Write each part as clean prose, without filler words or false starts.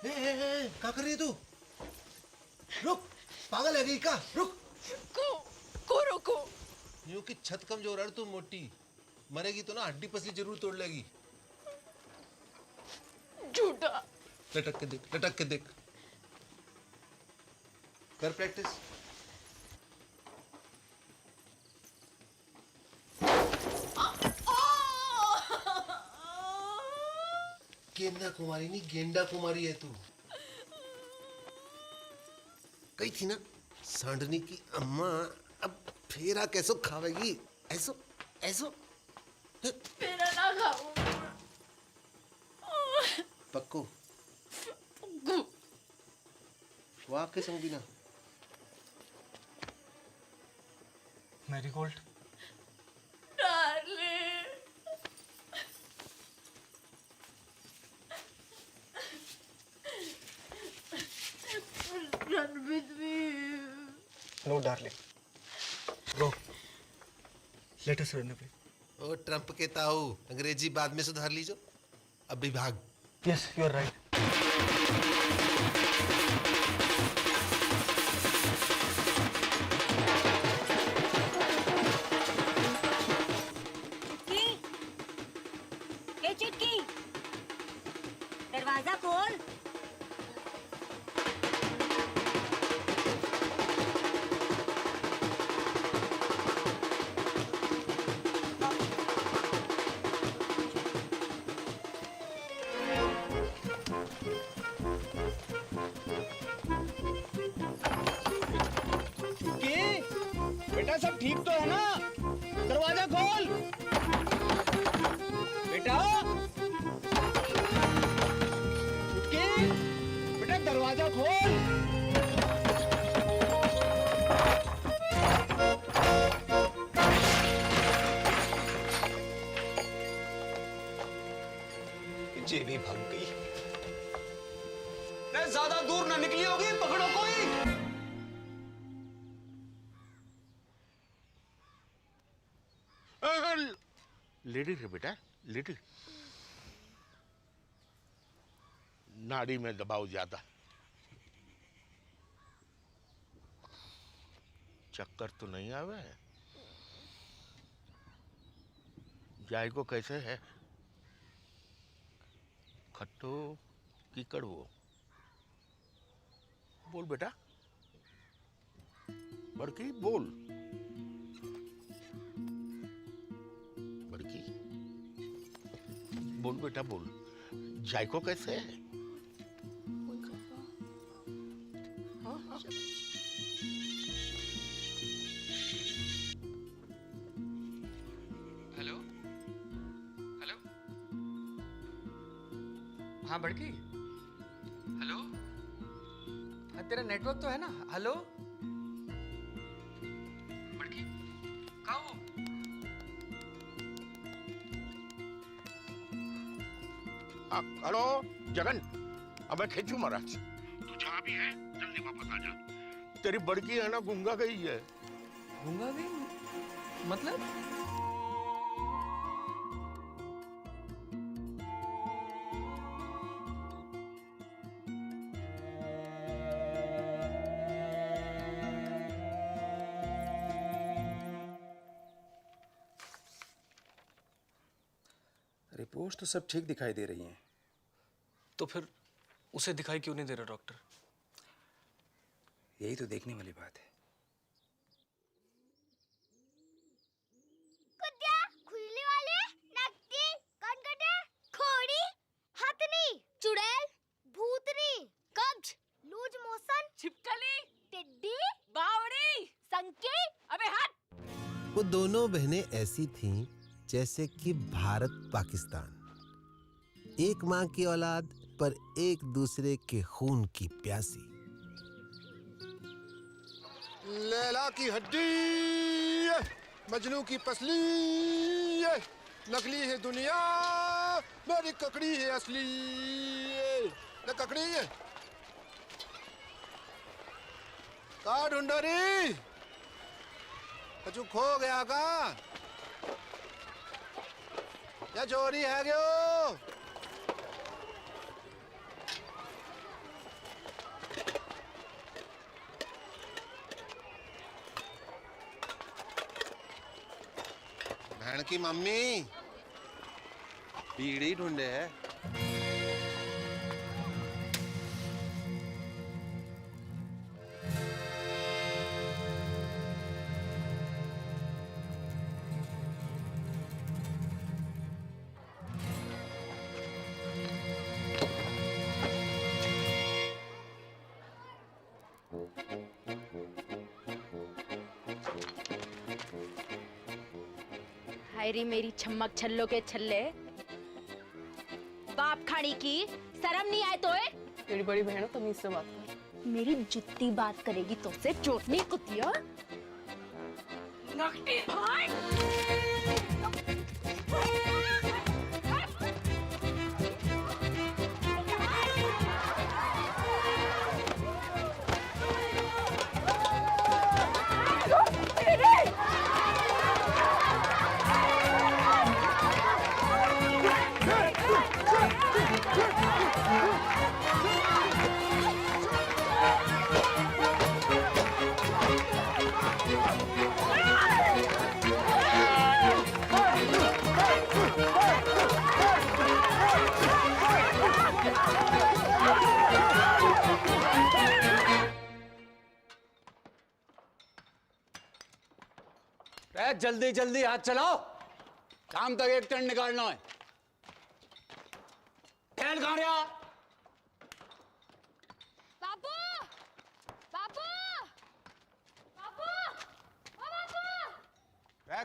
क्या कर रही है तू? रुक, पागल है गई का? रुक। को रोको। यूं कि छत कमजोर है, तू मोटी मरेगी तो ना हड्डी पसली जरूर तोड़ लेगी। झूठा। लटक के देख, लटक के देख। कर प्रैक्टिस। गेंदा कुमारी नहीं, गेंडा कुमारी है तू। कही थी ना सांडनी की अम्मा, अब फेरा कैसो खावेगी? ऐसो ऐसो मेरा ना खाओ। पक्को वाह के संगीना। Marigold. Darling. Run with me. No darling, go, let us run away. ओ ट्रंप के ताऊ, अंग्रेजी बाद में सुधार लीजो, अभी भाग। Yes, you are right. चुटकी, दरवाजा खोल। बेटा सब ठीक तो है ना? दरवाजा खोल बेटा। बेटा दरवाजा खोल। जेबी भाग गई। ज्यादा दूर ना निकली होगी, पकड़ो कोई। लेडी है बेटा, लेडी। नाड़ी में दबाव ज्यादा। चक्कर तो नहीं आवे? जाय को कैसे है? खट्टो की कड़वो? बोल बेटा, बड़की बोल। बड़की बोल बेटा बोल, जायको कैसे है? हेलो हेलो, हाँ बड़की। हेलो, हाँ तेरा नेटवर्क तो है ना? हेलो बड़की, कहाँ हो? हेलो जगन, अब मैं खींचू महाराज। तू जहाँ भी है जल्दी वापस आ जा। तेरी बड़की है ना गूंगा गई है। गूंगा गई मतलब? रिपोर्ट तो सब ठीक दिखाई दे रही हैं। तो फिर उसे दिखाई क्यों नहीं दे रहा डॉक्टर? यही तो देखने वाली बात है। कुत्ता, खुजली वाले, नकटी, कनकटे, खोड़ी, हथनी, चुड़ैल, भूतनी, कब्ज, लूज मोशन, छिपकली, टिड्डी, बावड़ी, संकी, अबे हट। वो दोनों बहनें ऐसी थीं जैसे कि भारत पाकिस्तान, एक माँ की औलाद पर एक दूसरे के खून की प्यासी। लैला की हड्डी, मजनू की पसली, नकली है दुनिया, मेरी ककड़ी है असली। न ककड़ी है का ढूंढो री? कछु खो गया का? या चोरी है क्यों? बहन की मम्मी बीड़ी ढूंढे है। हाय रे मेरी छम्मक छल्लो के छल्ले, बाप खाड़ी की शर्म नहीं आए तो तेरी बड़ी बहन हो, तमीज से बात कर। मेरी जितनी बात करेगी तो से चोटनी कुतिया नकटी जल्दी जल्दी हाथ चलाओ, काम तक एक टन निकालना है। खेल कहाँ रहा? बाबू बाबू बाबू ओ बाबू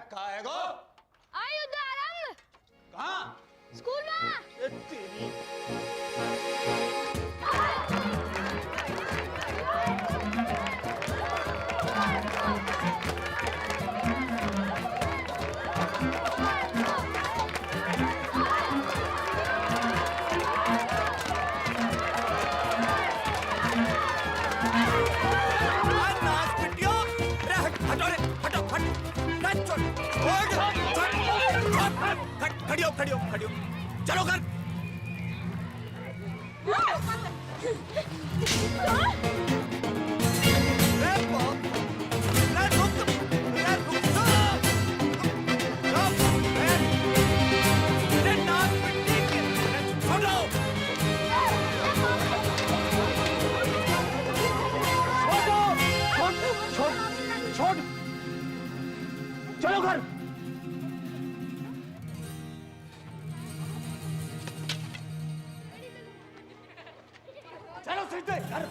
कहाँ है गो? आई उदाहरण कहाँ? स्कूल में। खड़ी हो, चलो घर। चलो घर। चलो सीधे घर।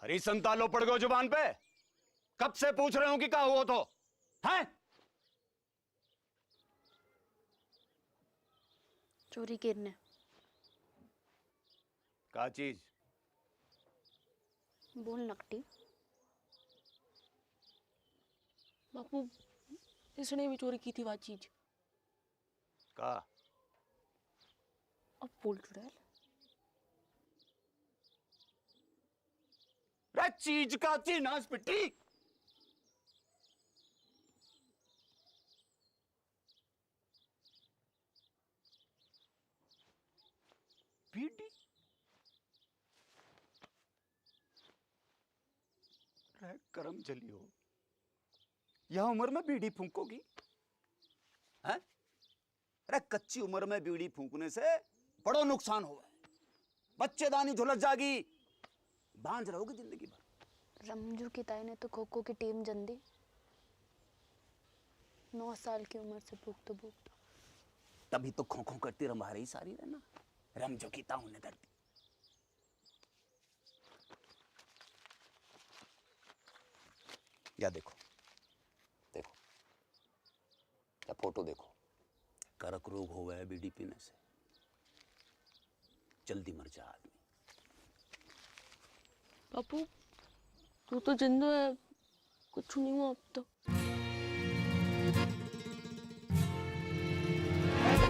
हरी संतालो पड़ गए जुबान पे। कब से पूछ रहे हो कि क्या हुआ तो हैं? चोरी करने क्या चीज? बोल नकटी। बापू इसने भी चोरी की थी वो चीज। का? अब बोल चुड़ैल। रे चीज का थी नास पिट्टी। बीड़ी? रे करम जली हो, यह उम्र में बीड़ी फूंकोगी? हैं? अरे कच्ची उम्र में बीड़ी फूंकने से बड़ो नुकसान हुआ है। बच्चेदानी झुलस जागी, बांझ रहोगे जिंदगी भर। रमजू की ताई ने तो खो खो की टीम जन दी। 9 साल की उम्र से भूख तो भूख। तभी तो खो खो करती रंभा रही सारी रहना। रमजो की ताऊ ने दर्दी। या देखो देखो या फोटो देखो, करक रोग हो गया बीड़ी पीने से, जल्दी मर जा आदमी। बापू तू तो जिंदा है, कुछ नहीं हुआ अब तो।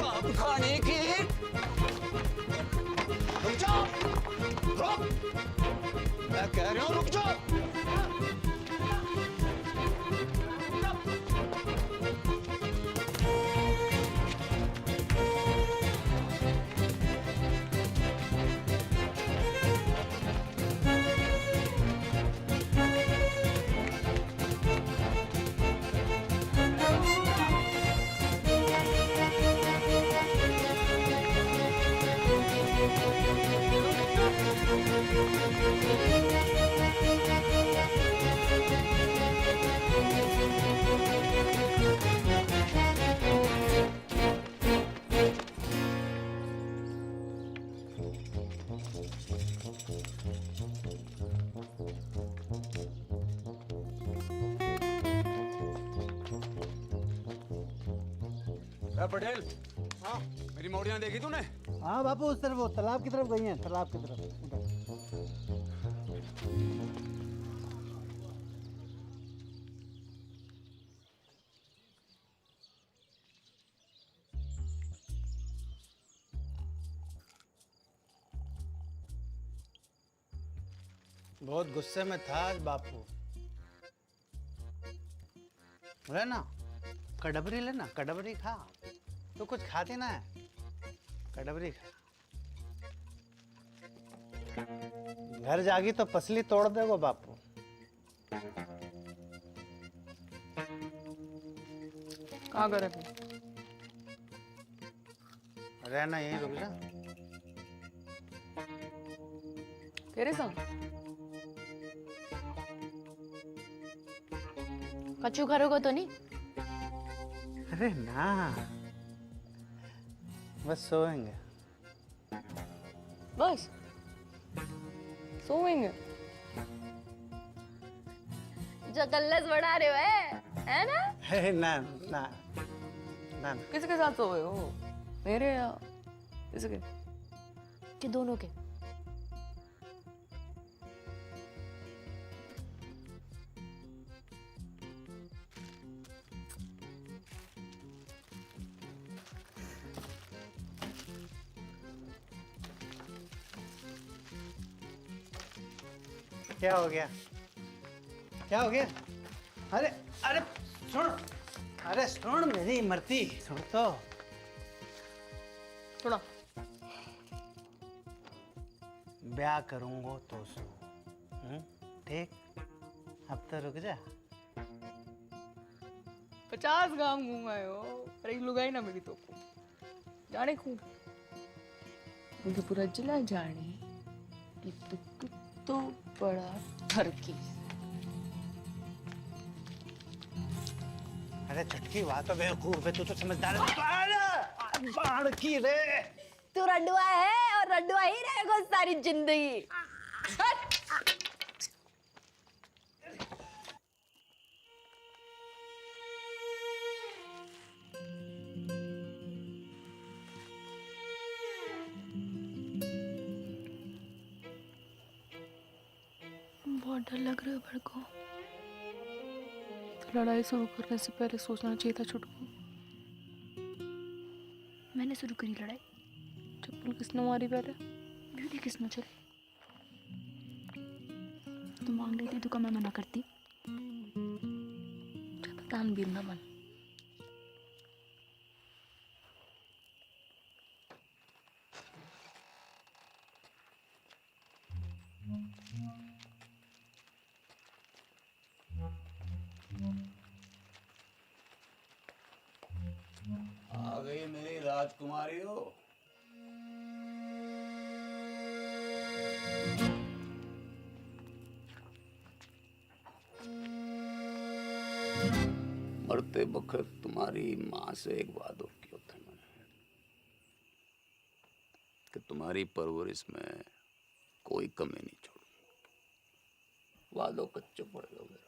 अब खाने की रुक जाओ, रुक, मैं कह रहा हूँ रुक जाओ। पटेल, हाँ मेरी मौड़ियाँ देखी तूने? हाँ बापू, उस तरफ, वो तालाब की तरफ गई हैं, तालाब की तरफ उधर। बहुत गुस्से में था आज बापू। बोले ना, कड़बरी लेना, कड़बरी खा। तो कुछ खाती ना है, कड़बरी खा। घर जागी तो पसली तोड़ देगो बापू। कहाँ करे? रहना यहीं, रुक जा। तेरे संग कच्चू करोगे तो नहीं? अरे ना, बस सोएंगे। बस सोएंगे? जो कल्लस बढ़ा रहे हो है ना? है ना ना ना। किसके साथ सोए हो? मेरे या किसके? कि दोनों के? क्या हो गया? क्या हो गया? अरे अरे सुन, अरे सुन मेरी मरती, सुन तो। थोड़ा ब्याह करूंगा तो सो, ठीक? अब तो रुक जा। 50 गांव घूम आए हो, पर एक लुगाई ना मिली तो जाने खूब। मुझे पूरा जिला जाने कि तू कितो बड़ा ठरकी। अरे चटकी बात तो बेवकूफ है, तू तो समझदार है। अरे बाढ़ की रे। तू रंडुआ है और रंडुआ ही रहेगा सारी जिंदगी। बहुत डर लग रहा है भड़को। लड़ाई शुरू करने से पहले सोचना चाहिए था छुटकू। मैंने शुरू करी लड़ाई? चप्पल किसने मारी पहले? ब्यूटी किसने चली? तू मांग रही थी तो क्या मैं मना करती? ज्यादा तानबीर ना बन। आ गई मेरी राजकुमारी हो। मरते वक्त तुम्हारी माँ से एक वादा किया था मैंने कि तुम्हारी परवरिश में कोई कमी नहीं छोड़ूंगा। वादों कच्चे पड़ेगा मेरा।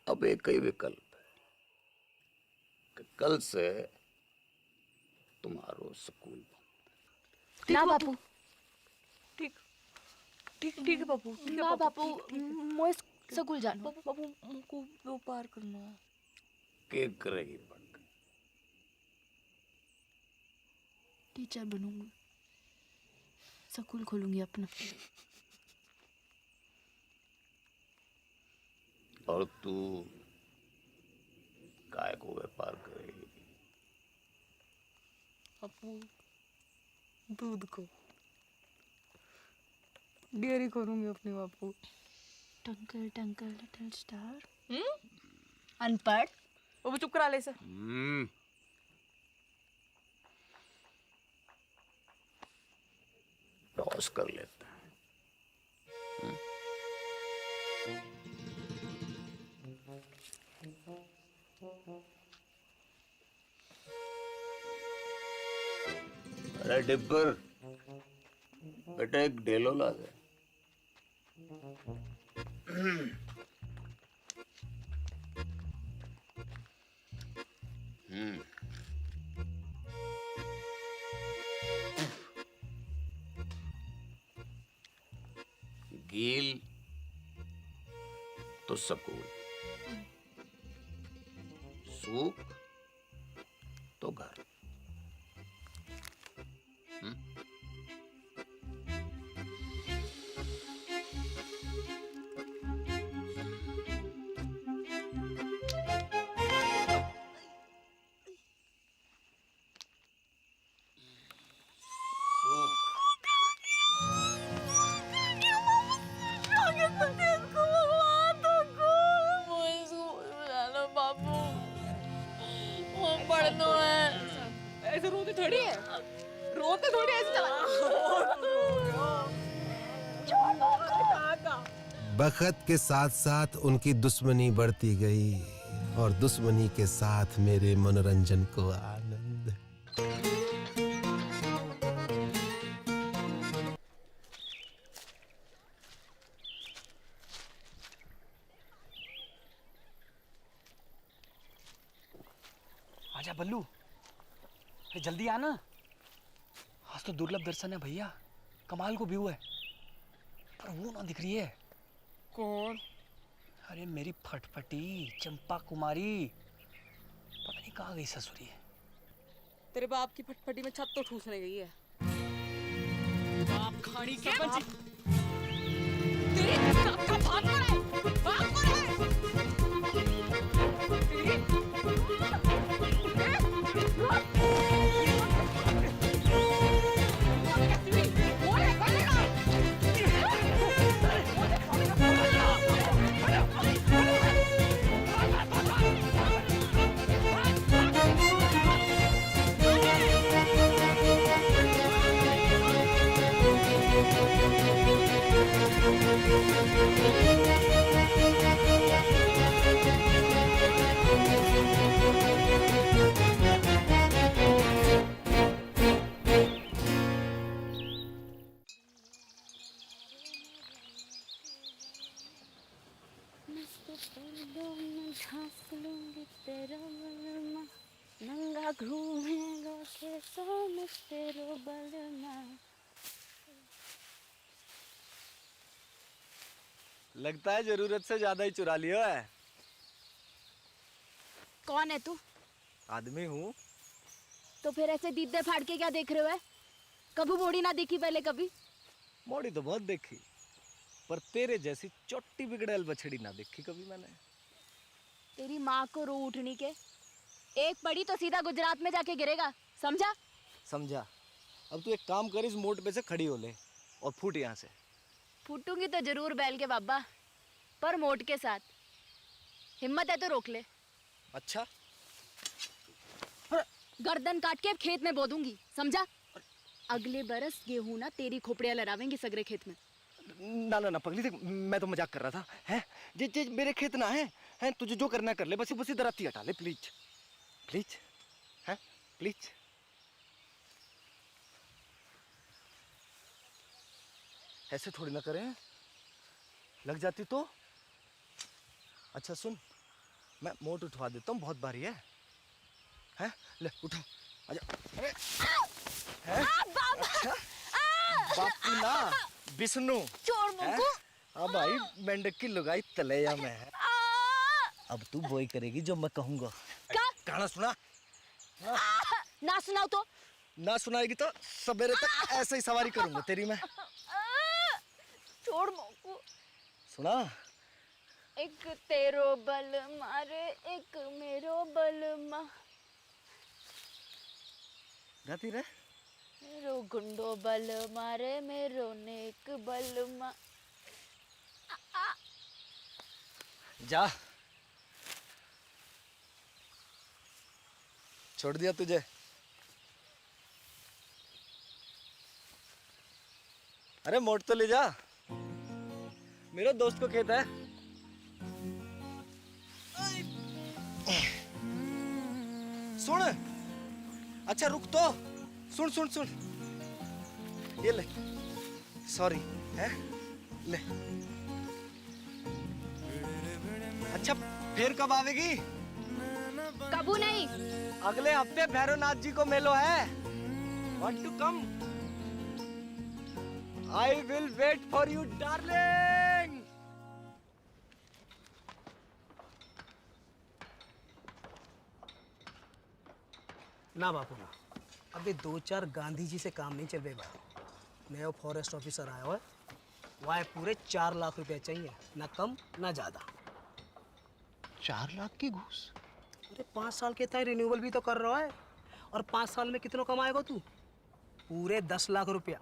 अब एक ही विकल्प है कि कल से तुम्हारो स्कूल। ना बापू, ठीक ठीक ठीक है बापू, ठीक है ना बापू, मोए स्कूल जानो। बापू बापू मुझको वो पार करना है। के करेगी पढ़? टीचर बनूंगी, स्कूल खोलूंगी अपना। और तू काय को व्यापार करेगी? बापू दूध को डेयरी करूंगी अपने बापू। टंकल टंकल लिटिल स्टार। अनपढ़ बाबू चुप करा ले इसे। टॉस कर लेता है। अरे डिब्बर, बेटा एक डेलो ला दे। गील तो सकूल, सूख तो घर। ऐसे रोते थोड़ी है, रोते थोड़ी ऐसे बखत के साथ साथ उनकी दुश्मनी बढ़ती गई और दुश्मनी के साथ मेरे मनोरंजन को आनंद। आजा बल्लू, अरे जल्दी आना, आज तो दुर्लभ दर्शन है भैया, कमाल को व्यू है। पर वो ना दिख रही है। कौन? अरे मेरी फटफटी चंपा कुमारी, पता नहीं कहाँ गई ससुरी है। तेरे बाप की फटफटी में छत तो ठूसने गई है। बाप खाड़ी के बाप। तेरे बाप का बाप कौन है? बाप कौन है? नंगा घूमेगा कैसा तेरो बलमा। लगता है जरूरत से ज्यादा ही चुरा लिया है। कौन है तू? आदमी हूँ। तो फिर ऐसे दीदे फाड़ के क्या देख रहे हो? कभी मोड़ी ना देखी पहले कभी? मोड़ी तो बहुत देखी, पर तेरे जैसी चोटी बिगड़ैल बछड़ी ना देखी कभी मैंने। तेरी माँ को रो उठनी के, एक पड़ी तो सीधा गुजरात में जाके गिरेगा, समझा? समझा। अब तू एक काम कर, इस मोड़ पे से खड़ी हो ले और फूट यहाँ से। फूटूंगी तो जरूर बैल के बाबा, पर मोट के साथ। हिम्मत है तो रोक ले। अच्छा, गर्दन काट के खेत में बो दूंगी, समझा? अगले बरस गेहूं ना तेरी खोपड़ियां लड़ावेंगी सगरे खेत में। ना ना ना पगली, देख मैं तो मजाक कर रहा था। हैं जे मेरे खेत ना है, हैं तुझे जो करना कर ले, बस बस इधर आती हटा ले प्लीज प्लीज, हैं प्लीज। ऐसे थोड़ी ना करें, लग जाती तो। अच्छा सुन, मैं मोट उठवा देता हूँ, बहुत भारी है। हैं ले उठा अरे हैं? अच्छा बापू ना विष्णु छोड़ मुझको। हाँ भाई मेंढक की लुगाई तलैया में है। अब तू वही करेगी जो मैं कहूँगा। क्या? गाना सुना? ना सुनाओ तो। ना सुनाएगी तो सवेरे तक ऐसे ही सवारी करूंगा तेरी मैं। छोड़ मुझको। सुना? एक तेरो बल मारे एक मेरो बल मा, गाती रहे। मेरो गुंडो बल मारे मेरो नेक बल मा। जा छोड़ दिया तुझे। अरे मोड़ तो ले जा, मेरे दोस्त को खेत है। सुन, अच्छा रुक तो, सुन सुन सुन, ये ले, सॉरी है, ले। अच्छा फिर कब आवेगी? कबू नहीं। अगले हफ्ते भैरवनाथ जी को मेलो है। Want to come? I will wait for you, darling. ना बापू ना, अभी 2-4 गांधी जी से काम नहीं चल रहा। नया फॉरेस्ट ऑफिसर आया हुआ है, वह पूरे 4 लाख रुपए चाहिए, ना कम ना ज्यादा। 4 लाख की घूस? अरे 5 साल के तय रिन्यूअल भी तो कर रहा है, और 5 साल में कितना कमाएगा तू? पूरे 10 लाख रुपया।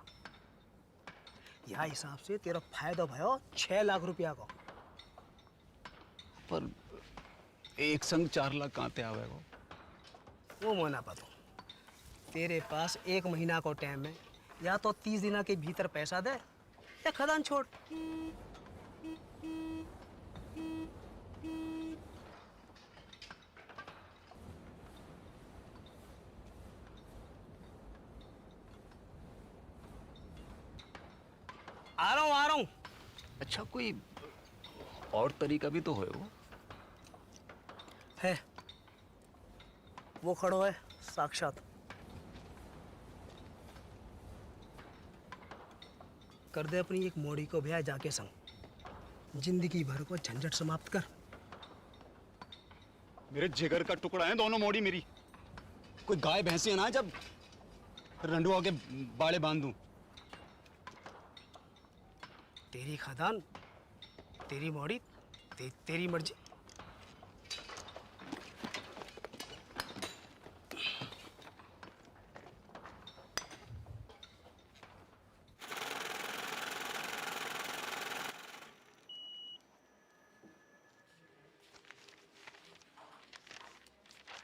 यह हिसाब से तेरा फायदा भयो 6 लाख रुपया का। पर एक संग 4 लाख कहाँ ते आवेगा? वो मोना पतो, तेरे पास 1 महीना को टाइम है, या तो 30 दिन के भीतर पैसा दे या खदान छोड़। आ रहा हूँ। अच्छा कोई और तरीका भी तो है वो? है, वो खड़ो है साक्षात। कर दे अपनी एक मोड़ी को ब्याह जाके संग, जिंदगी भर को झंझट समाप्त कर। मेरे जिगर का टुकड़ा है दोनों मोड़ी मेरी। कोई गाय भैंसी ना जब रंडुआ के बाड़े बांध दूं। तेरी खादान, तेरी मोड़ी, तेरी मर्जी।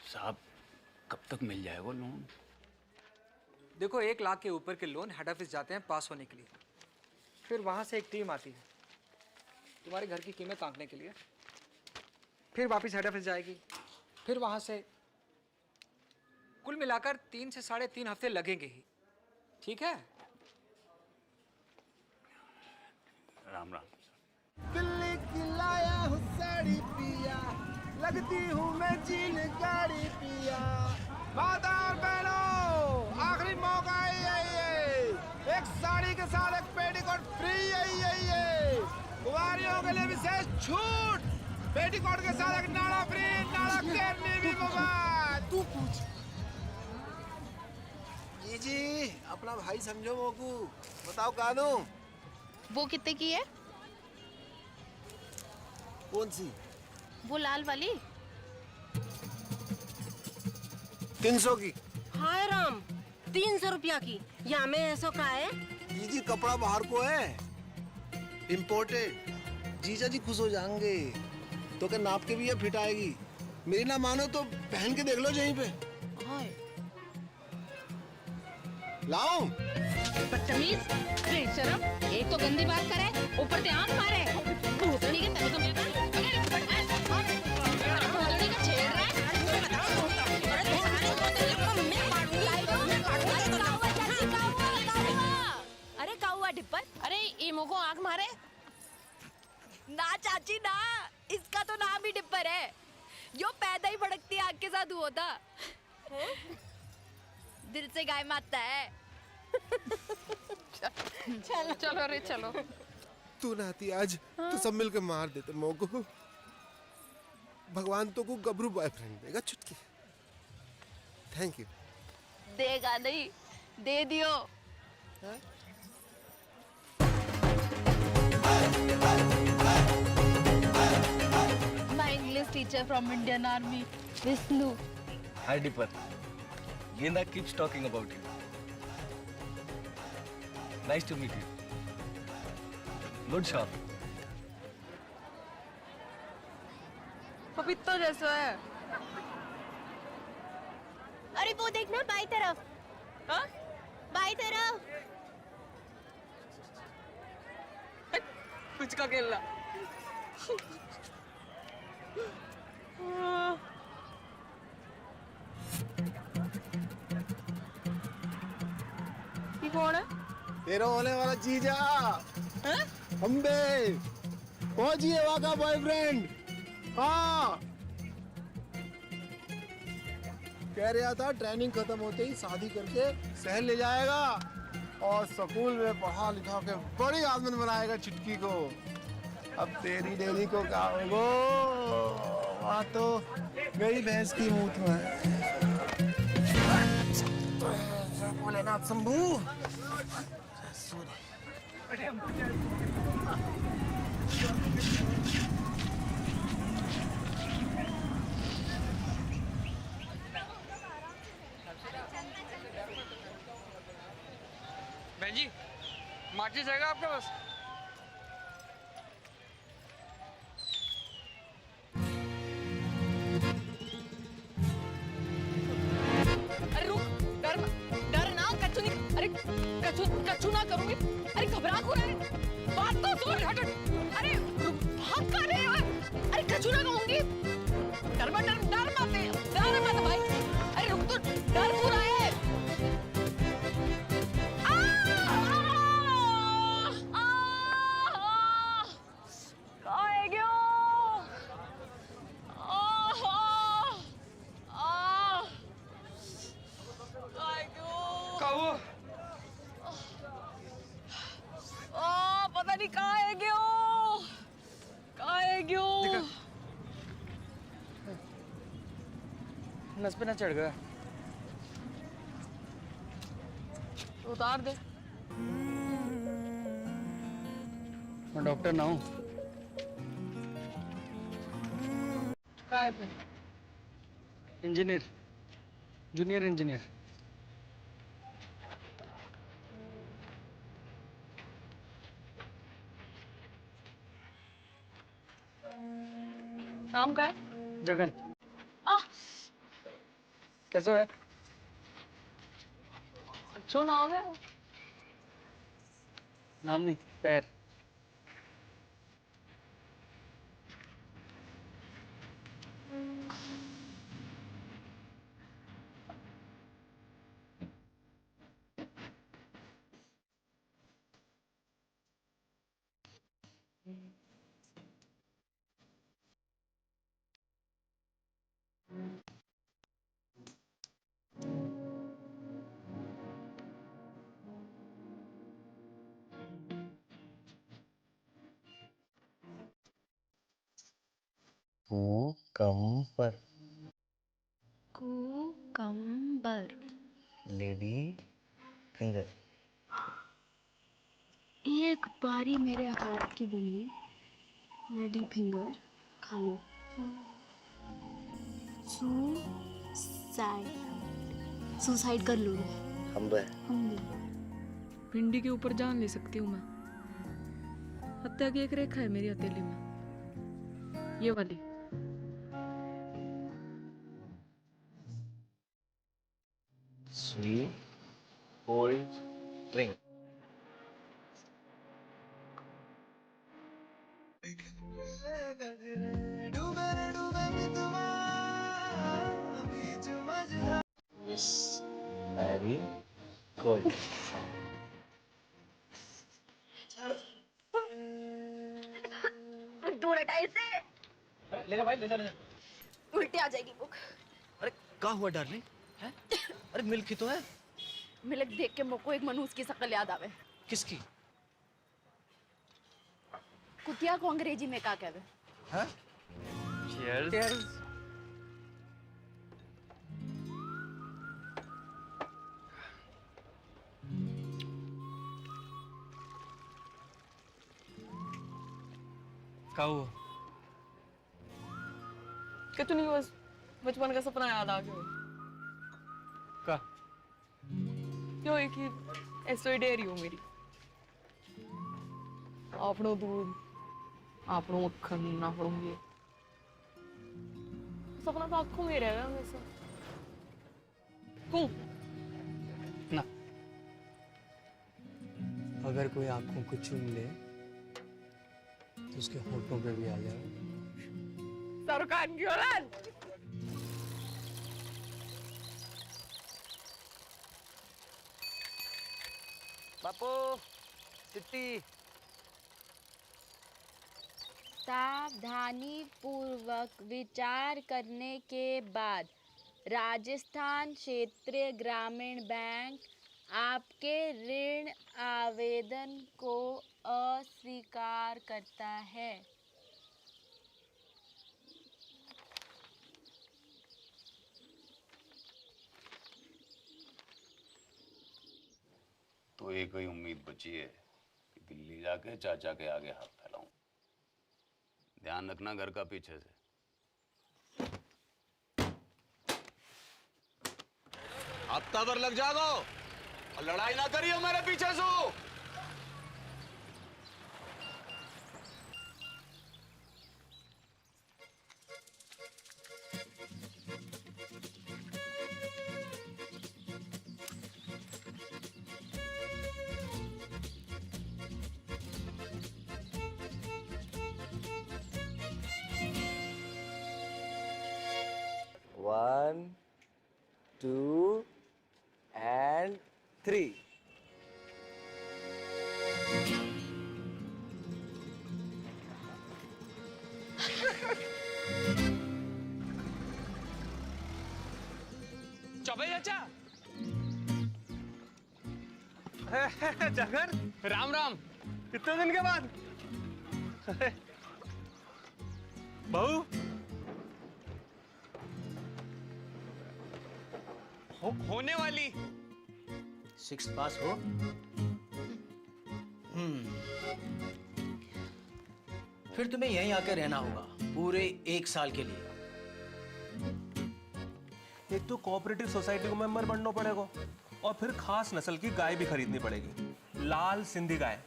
साहब कब तक मिल जाएगा लोन? देखो 1 लाख के ऊपर के लोन हेड ऑफिस जाते हैं पास होने के लिए, फिर वहाँ से एक टीम आती है तुम्हारे घर की कीमत आंकने के लिए, फिर वापस हेड ऑफिस जाएगी, फिर वहाँ से कुल मिलाकर 3 से 3.5 हफ्ते लगेंगे ही। ठीक है? राम राम। दिल्ली की लाया हूँ साड़ी पिया, लगती हूँ मैं जीन गाड़ी पिया। माता और बहनों, आखिरी मौका है ये, एक साड़ी के साथ एक पेटीकोट फ्री है। कुंवारियों के लिए विशेष छूट, पेटीकोट के साथ एक नाड़ा फ्री, नाड़ा करनी भी मुफ्त। तू पूछ। जी अपना भाई समझो मोकू, बताओ कानू। वो कितने की है? कौन सी? वो लाल वाली। 300 की। हाय राम, 300 रुपया की। यहाँ में ऐसा का है? जी कपड़ा बाहर को है, इम्पोर्टेड। जीजा जी खुश हो जाएंगे, तो क्या नाप के भी ये फिट आएगी। मेरी ना मानो तो पहन के देख लो यहीं पे। हाय लाओ। बदतमीज, बेशरम, एक तो गंदी बात करे, ऊपर से आंख मारे। भूतनी के तने तो मेरे भूतनी का छेड़ रहा है। अरे काउआ डिप्पर। अरे इमो को आंख मारे। ना चाची ना, इसका तो नाम ही डिप्पर है। जो पैदा ही भड़कती आग के साथ हुआ था। दिल से गाय मारता है। चलो चलो रे चलो। तू ना आती आज तो सब मिलकर मार देते मोको। भगवान तो को गबरू बॉयफ्रेंड देगा चुटकी। Thank you. देगा नहीं, दे दियो। My English teacher from Indian Army, Vishnu. Hi Dipper. Genda keeps talking about you. Nice to meet you. Good shot. पपीता जैसा है। अरे वो देखना बाई तरफ। हाँ? बाई तरफ। कुछ का खेलना। ये कौन है? तेरा होने वाला जीजा अम्बे फौजी है वहाँ का बॉयफ्रेंड। हाँ कह रहा था ट्रेनिंग खत्म होते ही शादी करके शहर ले जाएगा और स्कूल में पढ़ा लिखा के बड़ी आदमी बनाएगा चुटकी को। अब तेरी डेली को क्या होगा? वहाँ तो मेरी भैंस की मूत में भोलेनाथ शंभू। बहन जी, माचिस जाएगा आपके पास? अरे रुक, डर ना, कच्चू नहीं, अरे कच्चू ना करूंगी। अरे घबरा क्यों रहे? बात तो सुन, हट। अरे भाग कहाँ रहे हो? अरे कच्चू ना कहूंगी। डर मत भाई। अरे रुक तो, डर क्यों रहा है? पता नहीं कहाँ है क्यों? नस पे ना चढ़ गया। उतार दे। मैं डॉक्टर ना हूँ। कहाँ है फिर? Engineer, junior engineer. नाम क्या है? जगन। आह, कैसे है? अच्छो ना हो गया। नाम नहीं, पैर। Cucumber lady finger. एक बारी मेरे हाथ की बनी लेडी फिंगर खा लो। सुसाइड कर लो। हम भिंडी के ऊपर जान ले सकती हूँ मैं। हत्या की एक रेखा है मेरी हथेली में, ये वाली। Sweet cold drink. Very good. दूर हटा इसे। ले जा भाई, ले जा। उल्टी आ जाएगी बुक। अरे क्या हुआ डार्लिंग? हैं? अरे मिल्क ही तो है। मिलक देख के मोको एक मनूस की शक्ल याद आवे। किसकी? कुतिया को अंग्रेजी में का कहवे? हाँ? Cheers. क्या हुआ? कुछ नहीं, बस बचपन का सपना याद आ गया। का? क्यों एक ही ऐसो डेयरी हो मेरी। આપણો दूध, આપણો मक्खन, આપણો ये सपना तो आंखों में रहेगा वैसे। क्यों? ना, अगर कोई आंखों को चूम ले तो उसके होठों पे भी आ जाए। सरकार की औलाद। बापू, चिट्ठी। सावधानी पूर्वक विचार करने के बाद राजस्थान क्षेत्रीय ग्रामीण बैंक आपके ऋण आवेदन को अस्वीकार करता है। तो एक ही उम्मीद बची है कि दिल्ली जाके चाचा के आगे हाथ फैलाऊं। ध्यान रखना घर का पीछे से। हफ्ता भर लग जागो और लड़ाई ना करियो मेरे पीछे से। One, 2 and 3. चौबे चाचा। जगन, राम राम। कितने दिन के बाद? बहू होने वाली। 6 पास हो। फिर तुम्हें यहीं आकर रहना होगा पूरे 1 साल के लिए। एक तो कोऑपरेटिव सोसाइटी को मेंबर बनना पड़ेगा और फिर खास नस्ल की गाय भी खरीदनी पड़ेगी, लाल सिंधी गाय।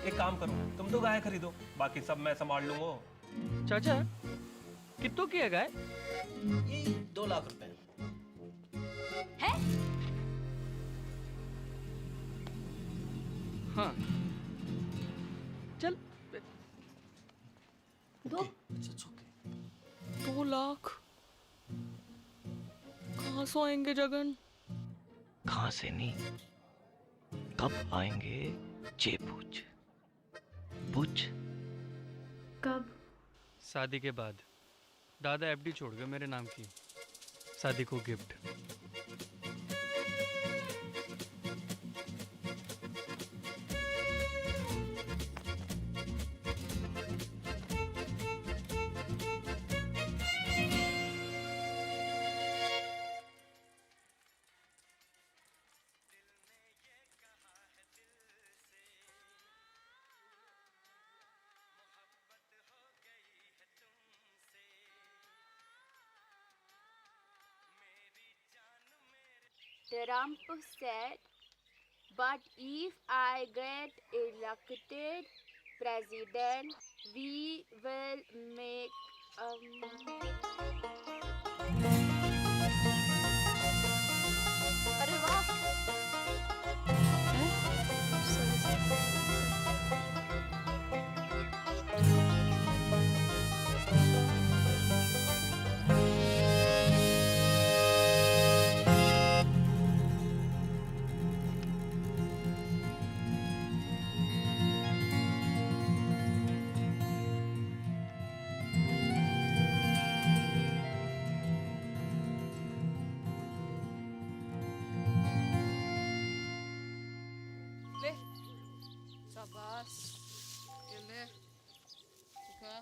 एक काम करो, तुम तो गाय खरीदो, बाकी सब मैं संभाल लूंगा। चाचा कितनों की है गाय? ये 2 लाख रुपए है? हाँ चल। 2 लाख कहाँ से आएंगे जगन? कहाँ से नहीं, कब आएंगे ये पूछ। पूछ। कब? शादी के बाद। दादा एफडी छोड़ गए मेरे नाम की, शादी को gift. Trump said, but if I get elected president, we will make अरे वाह! शाबाश, ये ले, खा।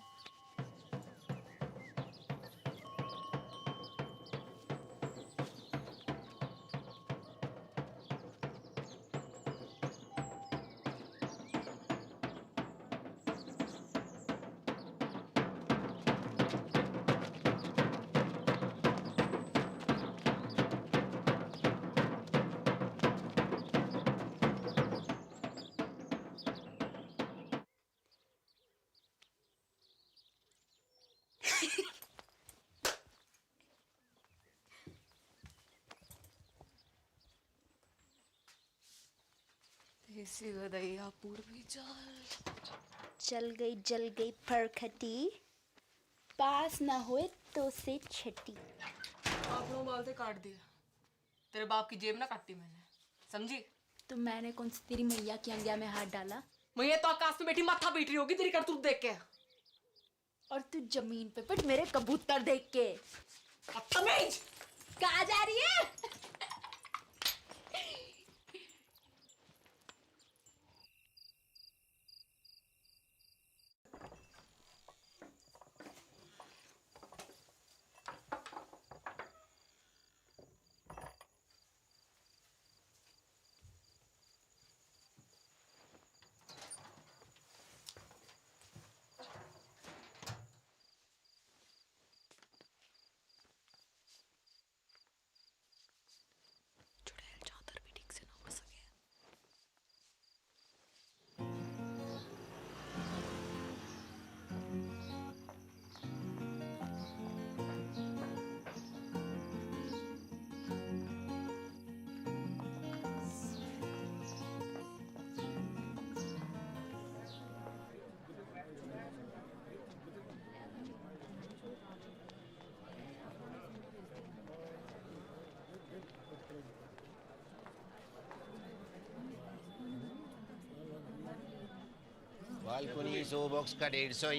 देसी गदैया पूर्वी जल गई फरखटी, पास ना होए तो से छटी। आपने बाल से काट दिया, तेरे बाप की जेब ना काटी मैंने, समझी? तो मैंने कौन सी तेरी मैया की अंगिया में हाथ डाला? मैया तो आकाश में बैठी माथा पीट रही होगी तेरी करतूत देख के। और तू जमीन पे पिट मेरे कबूतर देख के। बदतमीज! कहाँ जा रही है? बालकोनी 100 बॉक्स का 150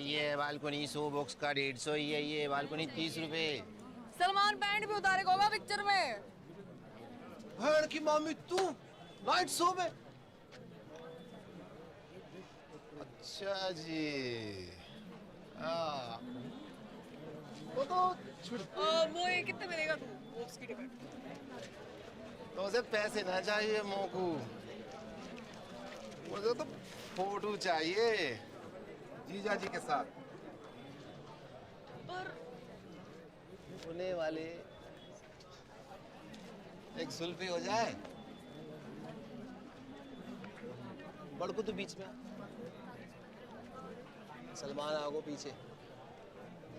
ये बालकोनी 100 बॉक्स का 150 ये बालकोनी 30 रुपए। सलमान पैंट भी उतारे होगा पिक्चर में। भैन की मामी तू नाइट शो में? अच्छा जी, वो तो वो ये कितने मिलेगा तू बॉक्स की टिकट? तो उसे पैसे ना चाहिए मोकू, मुझे तो फोटो चाहिए जीजा जी के साथ। पर होने वाले एक सुल्फी हो जाए। बड़कू तो बीच में, सलमान आगो पीछे,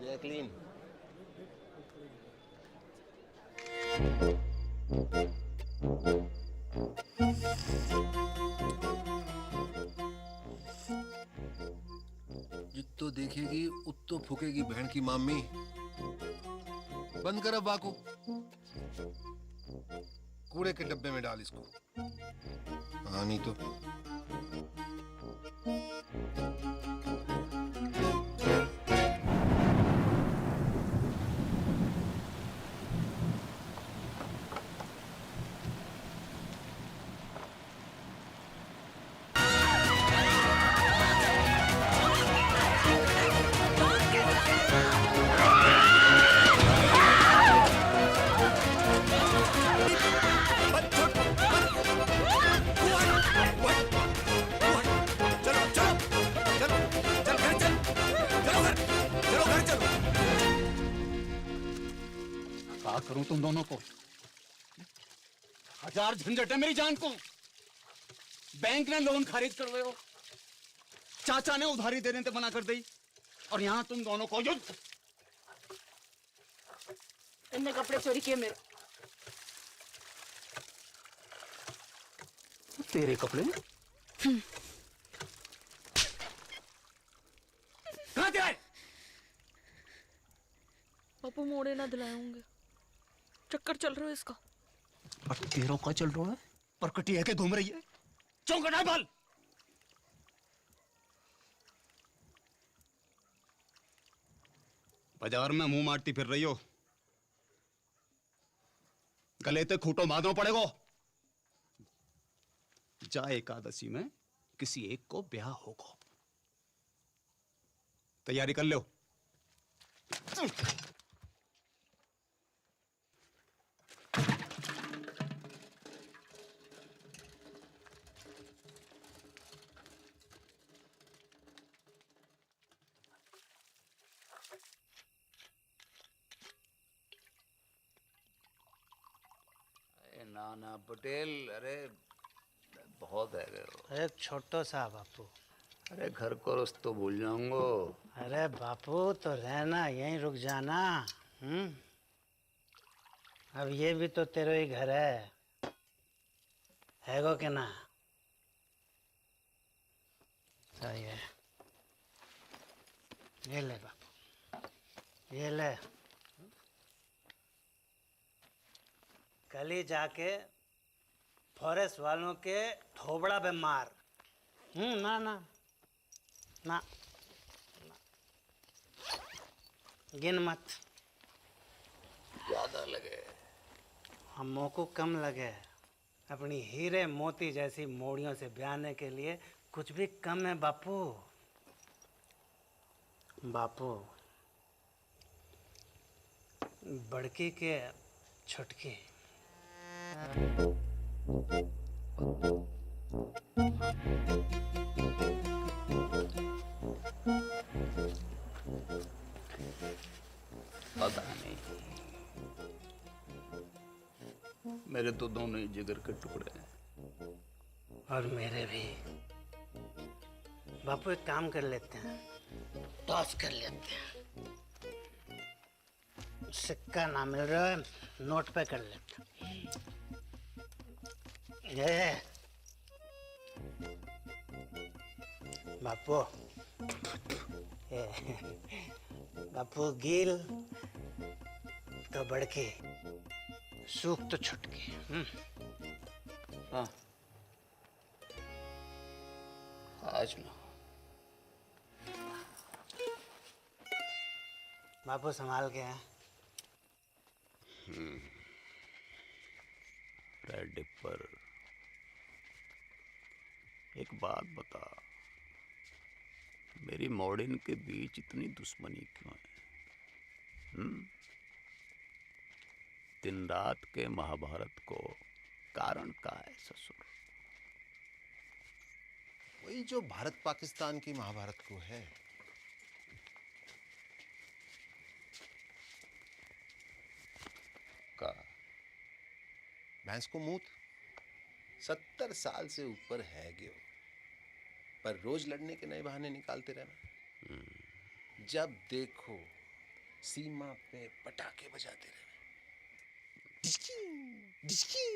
जैकलीन। जित्तो देखेगी उत्तो फूकेगी बहन की मामी। बंद कर अब बाको, कूड़े के डब्बे में डाल इसको। हाँ नहीं तो करूं तुम दोनों को? हजार झंझट है मेरी जान को। बैंक ने लोन खारिज करवायो, चाचा ने उधारी देने से मना कर दी, और यहां तुम दोनों को जो इनने कपड़े चोरी किए मेरे। तेरे कपड़े कहां से आए? पापा मोड़े ना दिलाए होंगे, चक्कर चल रहा है इसका। और तेरों का चल रहा है? परकटी है के घूम रही है, चौंकट है बाल। बाजार में मुंह मारती फिर रही हो, गले ते खूंटो बांधना पड़ेगा। जा एकादशी में किसी एक को ब्याह होगा। तैयारी कर लो। नाना पटेल, अरे बहुत है गए। एक छोटो सा बापू। अरे घर को रस्तो भूल जाऊंगो। अरे बापू तो रहना, यहीं रुक जाना। अब ये भी तो तेरे ही घर है गो के ना? सही है। ये ले बापू, ये ले। कल ही जाके फॉरेस्ट वालों के थोबड़ा पे मार। ना ना ना, गिन मत। ज्यादा लगे। हमों को कम लगे। अपनी हीरे मोती जैसी मोड़ियों से ब्याहने के लिए कुछ भी कम है बापू। बापू, बड़की के छुटकी। पता नहीं, मेरे तो दोनों ही जिगर के टुकड़े हैं। और मेरे भी। बापू एक काम कर लेते हैं, टॉस कर लेते हैं। सिक्का ना मिल रहा है, नोट पे कर लेते हैं। ये बापू, बापू गील तो बड़की, सूख तो छुटकी। हाँ, आज ना। बापू संभाल के हैं। रेड डिपर, एक बात बता, मेरी मॉडर्न के बीच इतनी दुश्मनी क्यों है? दिन रात के महाभारत को कारण का है ससुर? वही जो भारत पाकिस्तान की महाभारत को है। का भैंस को मूत 70 साल से ऊपर है ग्यो, पर रोज लड़ने के नए बहाने निकालते रहना। जब देखो सीमा पे पटाखे बजाते रहना। डिस्की, डिस्की।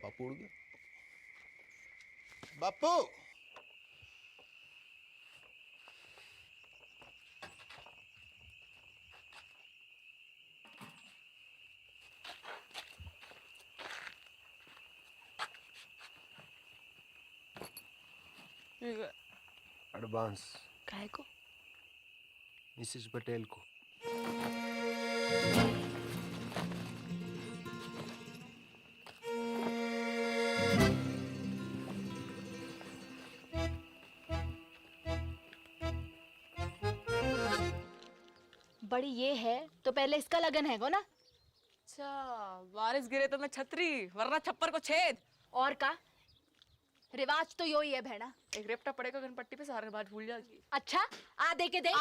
बापू उड़ गया। बापू, एडवांस काहे को? मिसेस पटेल को। बड़ी ये है तो पहले इसका लगन है गो ना? अच्छा, बारिश गिरे तो मैं छतरी, वरना छप्पर को छेद। और का रिवाज तो यो ही है भेड़ा। एक रेपटा पड़ेगा गणपट्टी पे, सारे बात भूल जाएगी। अच्छा, आ दे के दे।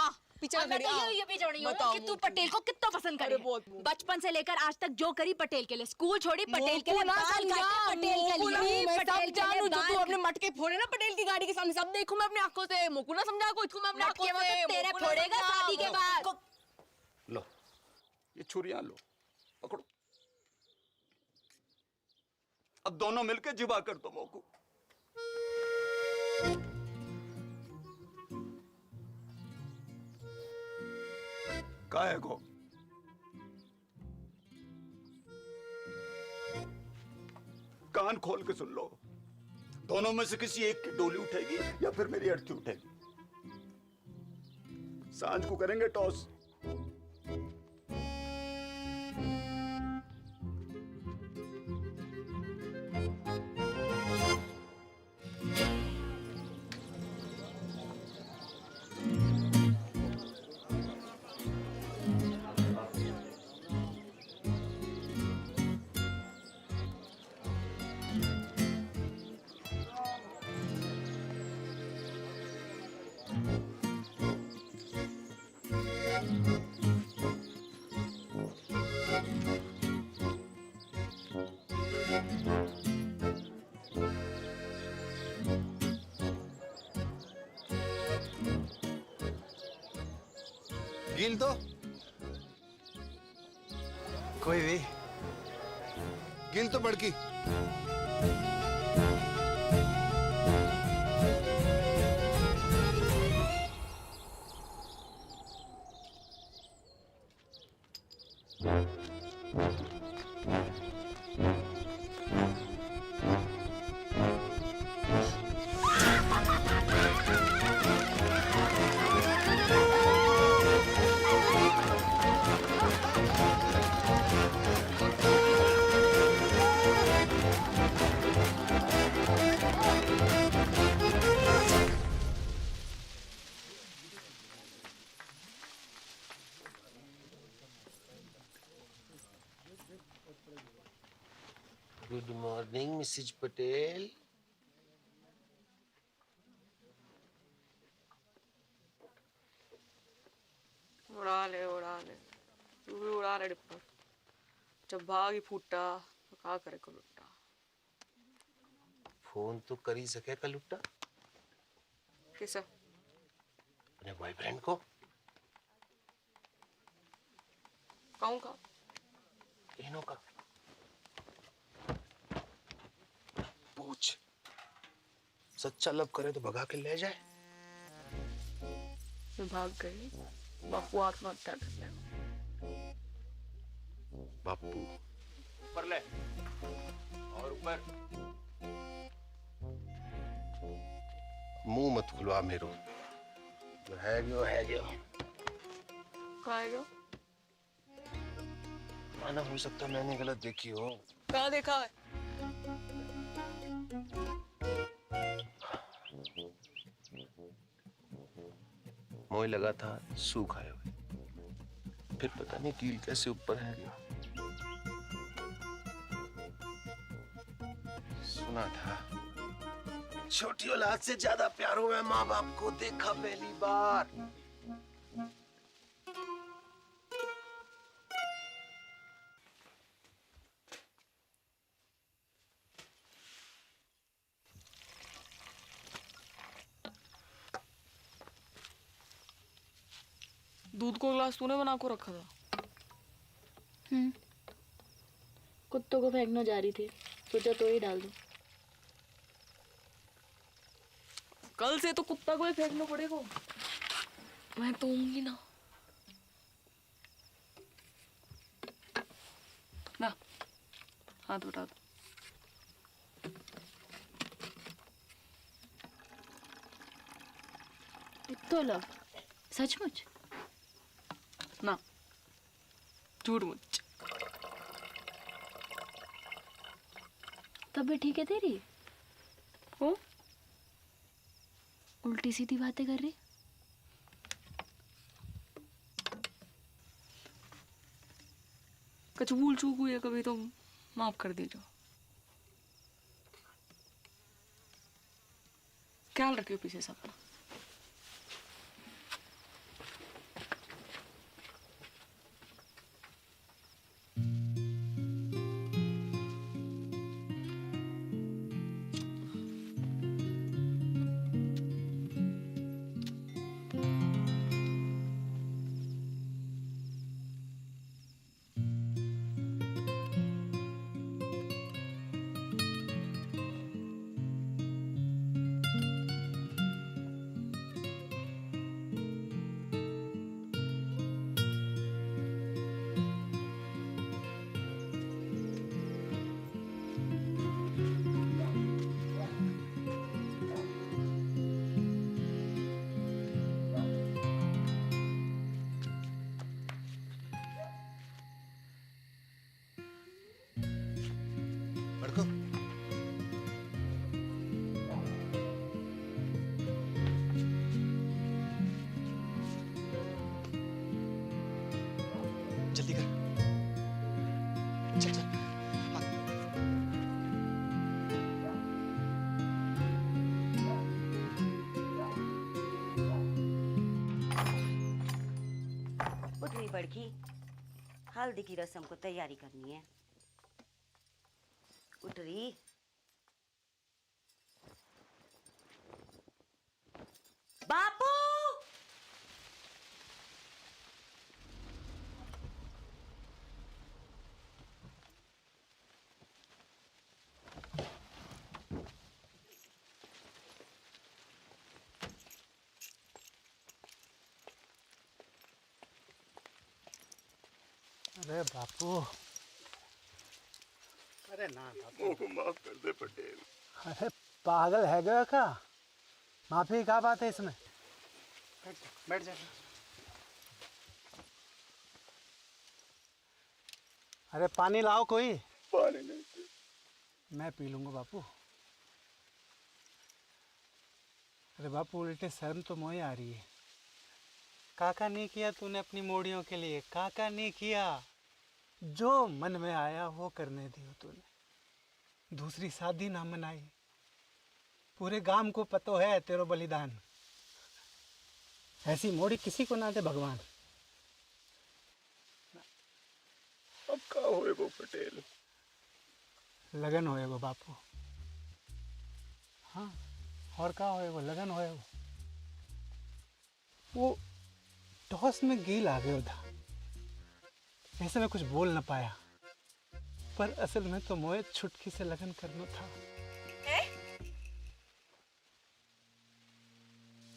पीछे और मैं तो ये भी जोड़ी हूँ कि तू पटेल को कितना पसंद करे। बचपन से लेकर आज तक जो करी पटेल के लिए, स्कूल छोड़ी पटेल के लिए, बाल काटे पटेल के लिए, पटेल के लिए तू अपने मटके फोड़े ना पटेल की गाड़ी के सामने, सब देखूं मैं अपनी आंखों से। मोकू ना समझा को, इसको मैं अपनी आंखों से। तेरे फोड़ेगा शादी के बाद। लो, ये छुरियां लो, पकड़ो। अब दोनों मिलकर जिबा कर दो मोकू। काहे को? कान खोल के सुन लो, दोनों में से किसी एक की डोली उठेगी या फिर मेरी अर्थी उठेगी। सांझ को करेंगे टॉस। गिल तो कोई भी। गिल तो बड़की। Good morning Mrs Patel. उड़ा ले तू भी उड़ा ले डिप्पर। जब भाग ही फूटा तो क्या करे को लुट्टा। फोन तो कर ही सके कलुट्टा किसे? अपने बॉयफ्रेंड को। कहूँ का? तीनों का पूछ। सच्चा लव करे तो भगा के ले जाए। मैं भाग गई, बापू आत्महत्या कर ले। बापू ऊपर ले और ऊपर। मुंह मत खुलवा मेरो। है गयो कहाँ है गयो? माना हो सकता मैंने गलत देखी हो। कहाँ देखा है? मोह लगा था सूख आए हुए, फिर पता नहीं कील कैसे ऊपर है गया। सुना था छोटी औलाद से ज्यादा प्यार हुआ माँ बाप को देखा पहली बार। दूध को ग्लास तूने बना को रखा था? कुत्तों को फेंकने जा रही थी, सोचा तो ही डाल दूं। कल से तो कुत्ता को ही फेंकना पड़ेगा। मैं तो होंगी ना। ना हाथ उठा दो। तो लव सचमुच ना झूठ मुझ। तब भी ठीक है तेरी। हो उल्टी सीधी बातें कर रही। कुछ भूल चूक हुई है कभी तो माफ कर दीजिए। ख्याल रखियो पीछे से अपना। जल्दी कर। चल चल। उठ रही बड़की, हल्दी की रस्म को तैयारी करनी है। उठ रही। बापू अरे बापू, अरे ना बापू, मुझको माफ कर दे पटेल। अरे पागल है गया का? माफी क्या बात है इसमें? बैठ जा। अरे पानी लाओ कोई। पानी नहीं, मैं पी लूंगा बापू। अरे बापू उल्टे शर्म तो मोए आ रही है। काका नहीं किया तूने अपनी मोड़ियों के लिए, काका नहीं किया। जो मन में आया वो करने दियो तूने। दूसरी शादी ना मनाई। पूरे गांव को पतो है तेरो बलिदान। ऐसी मोड़ी किसी को ना दे भगवान। अब का होएगो पटेल? लगन होएगो बापू। हाँ, और का होएगो? लगन होएगो। वो टॉस में गेल आ गया था, ऐसे मैं कुछ बोल ना पाया, पर असल में तो मोए छुटकी से लगन करना था।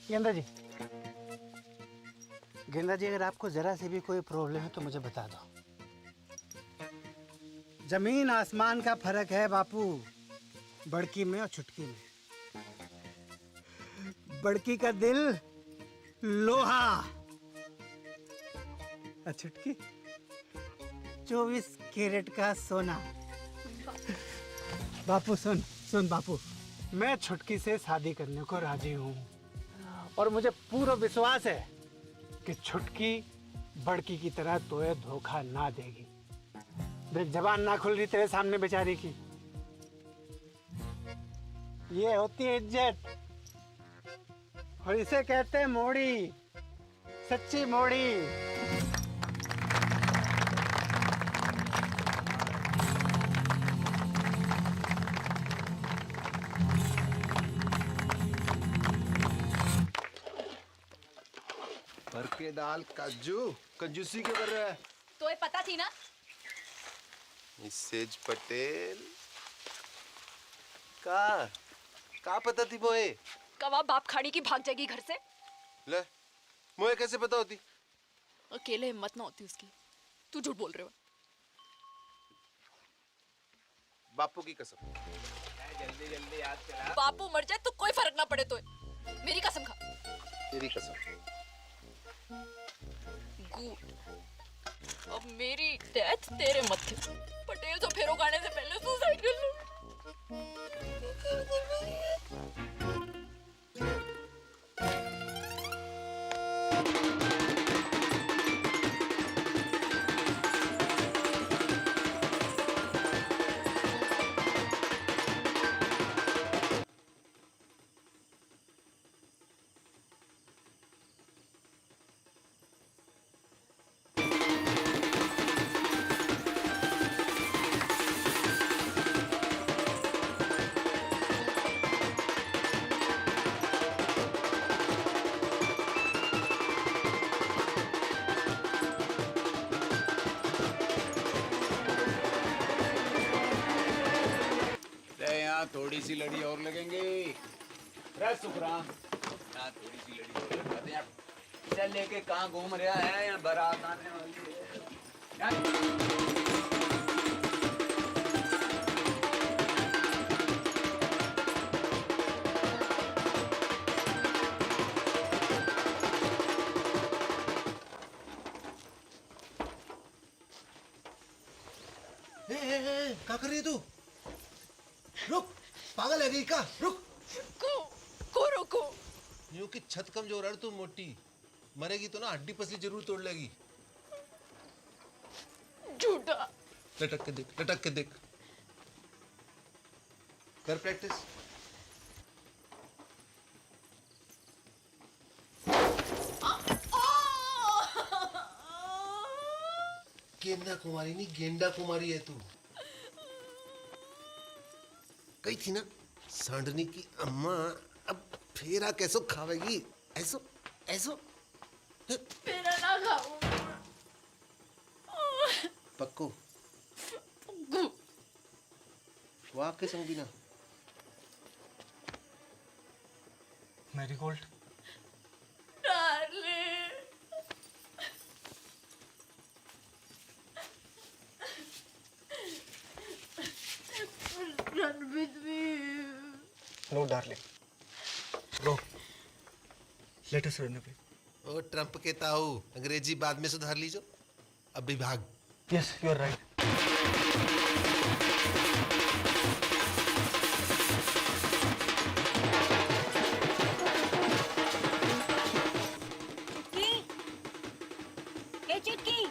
गेंदा जी, गेंदा जी, अगर आपको जरा से भी कोई प्रॉब्लम है तो मुझे बता दो। जमीन आसमान का फर्क है बापू, बड़की में और छुटकी में। बड़की का दिल लोहा और छुटकी 24 कैरेट का सोना। बापू सुन सुन बापू, मैं छुटकी से शादी करने को राजी हूँ और मुझे पूरा विश्वास है कि छुटकी बड़की की तरह तोए धोखा ना देगी। देख, जबान ना खुल रही तेरे सामने बेचारी की। ये होती है इज्जत और इसे कहते हैं मोड़ी, सच्ची मोड़ी। भर के दाल काजू कंजूसी क्यों कर रहा है? तो ये पता थी ना? मिसेज पटेल का पता थी मोए? कवा बाप खाड़ी की भाग जाएगी घर से। ले, मोए कैसे पता होती? अकेले हिम्मत ना होती उसकी। तू झूठ बोल रहे हो। बापू की कसम। जल्दी जल्दी याद करा। बापू मर जाए तो कोई फर्क ना पड़े तो। मेरी कसम खा। तेरी कसम। गुड। अब मेरी डेथ तेरे मत्थे। पटेल तो फेरो खाने से पहले सुसाइड कर लो। थोड़ी सी लड़ी और लगेंगे। सुखराम, यहाँ थोड़ी सी लड़ी और लगाते हैं। चल लेके कहाँ घूम रहा है? यहाँ बारात आने वाली है। क्या कर रही है तू? रुक, पागल है गई का? रुक। को रोको। यूं कि छत कमजोर है तू मोटी, मरेगी तो ना हड्डी पसली जरूर तोड़ लेगी। झूठा। लटक के देख, लटक के देख। कर प्रैक्टिस। गेंदा कुमारी नहीं, गेंडा कुमारी है तू। कही थी ना सांडनी की अम्मा, अब फेरा कैसो खावेगी? ऐसो ऐसो फेरा ना खाऊं। पक्को वाह के संगी ना। मैरीगोल्ड, नो डार्लिंग रो लेट अस रन अवे। ओ ट्रंप के ताऊ, अंग्रेजी बाद में सुधार लीजो, अभी भाग। Yes you are right. चुटकी,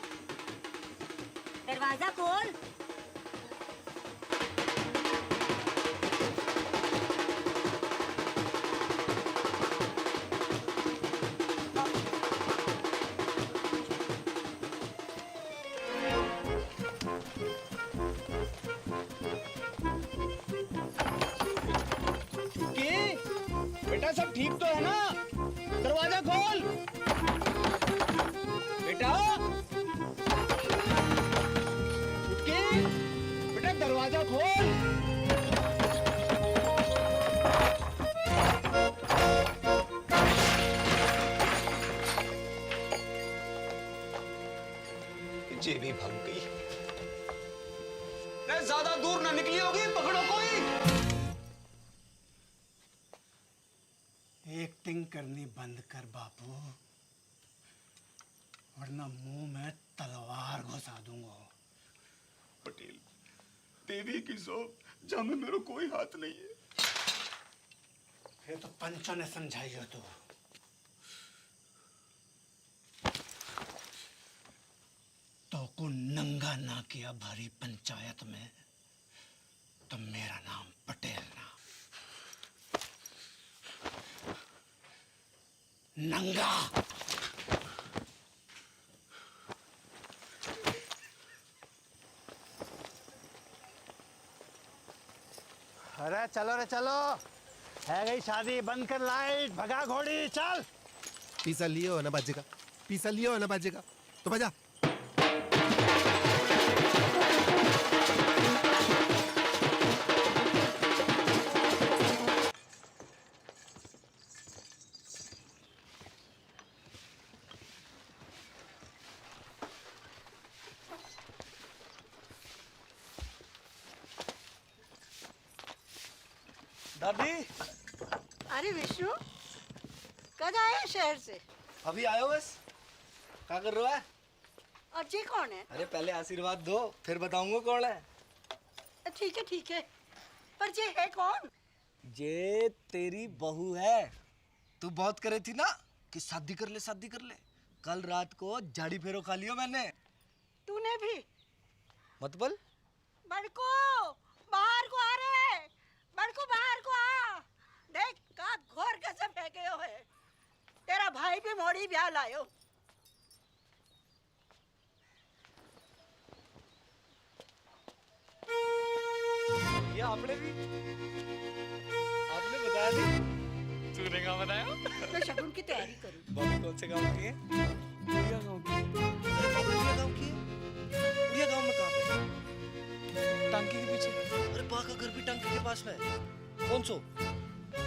दरवाजा खोल। बेटा सब ठीक तो है ना? दरवाजा खोल बेटा। बेटा दरवाजा खोल। जे भी भाग गई। ज्यादा दूर ना निकली होगी, पकड़ो कोई। एक्टिंग करनी बंद कर बापू, वरना मुंह में तलवार घुसा दूंगा। पटेल, देवी की सौ जहाँ में मेरा कोई हाथ नहीं है। फिर तो पंचों ने समझाई हो तो को नंगा ना किया भारी पंचायत में तो मेरा नाम पटेल ना, नंगा। अरे चलो रे चलो, है गई शादी, बंद कर लाइट, भगा घोड़ी, चल। पीसा लियो ना बाजेगा, पीसा लियो ना बाजेगा, तो बजा। दादी। अरे विष्णु, कब आया शहर से? अभी आयो बस। क्या कर रहा है? और ये कौन है? अरे पहले आशीर्वाद दो, फिर बताऊंगा कौन है। ठीक है, पर ये है कौन? ये तेरी बहू है। तू बहुत करे थी ना कि शादी कर ले। कल रात को झाड़ी फेरो खा लियो मैंने। तूने भी? मतलब? बड़को बाहर को आ रे, बड़को बाहर को आ। देख का घोर कैसे फेंके हो है। तेरा भाई भी मोड़ी ब्याह लायो। ये आपने बताया नहीं? तूने कहाँ बताया? मैं शगुन की तैयारी करूँ। बाबू कौन से गांव की है? उड़िया गांव की। उड़िया गांव की है? उड़िया गांव में कहाँ पे? टांकी के पीछे। अरे बा का घर भी टांकी के पास में है। कौन सो?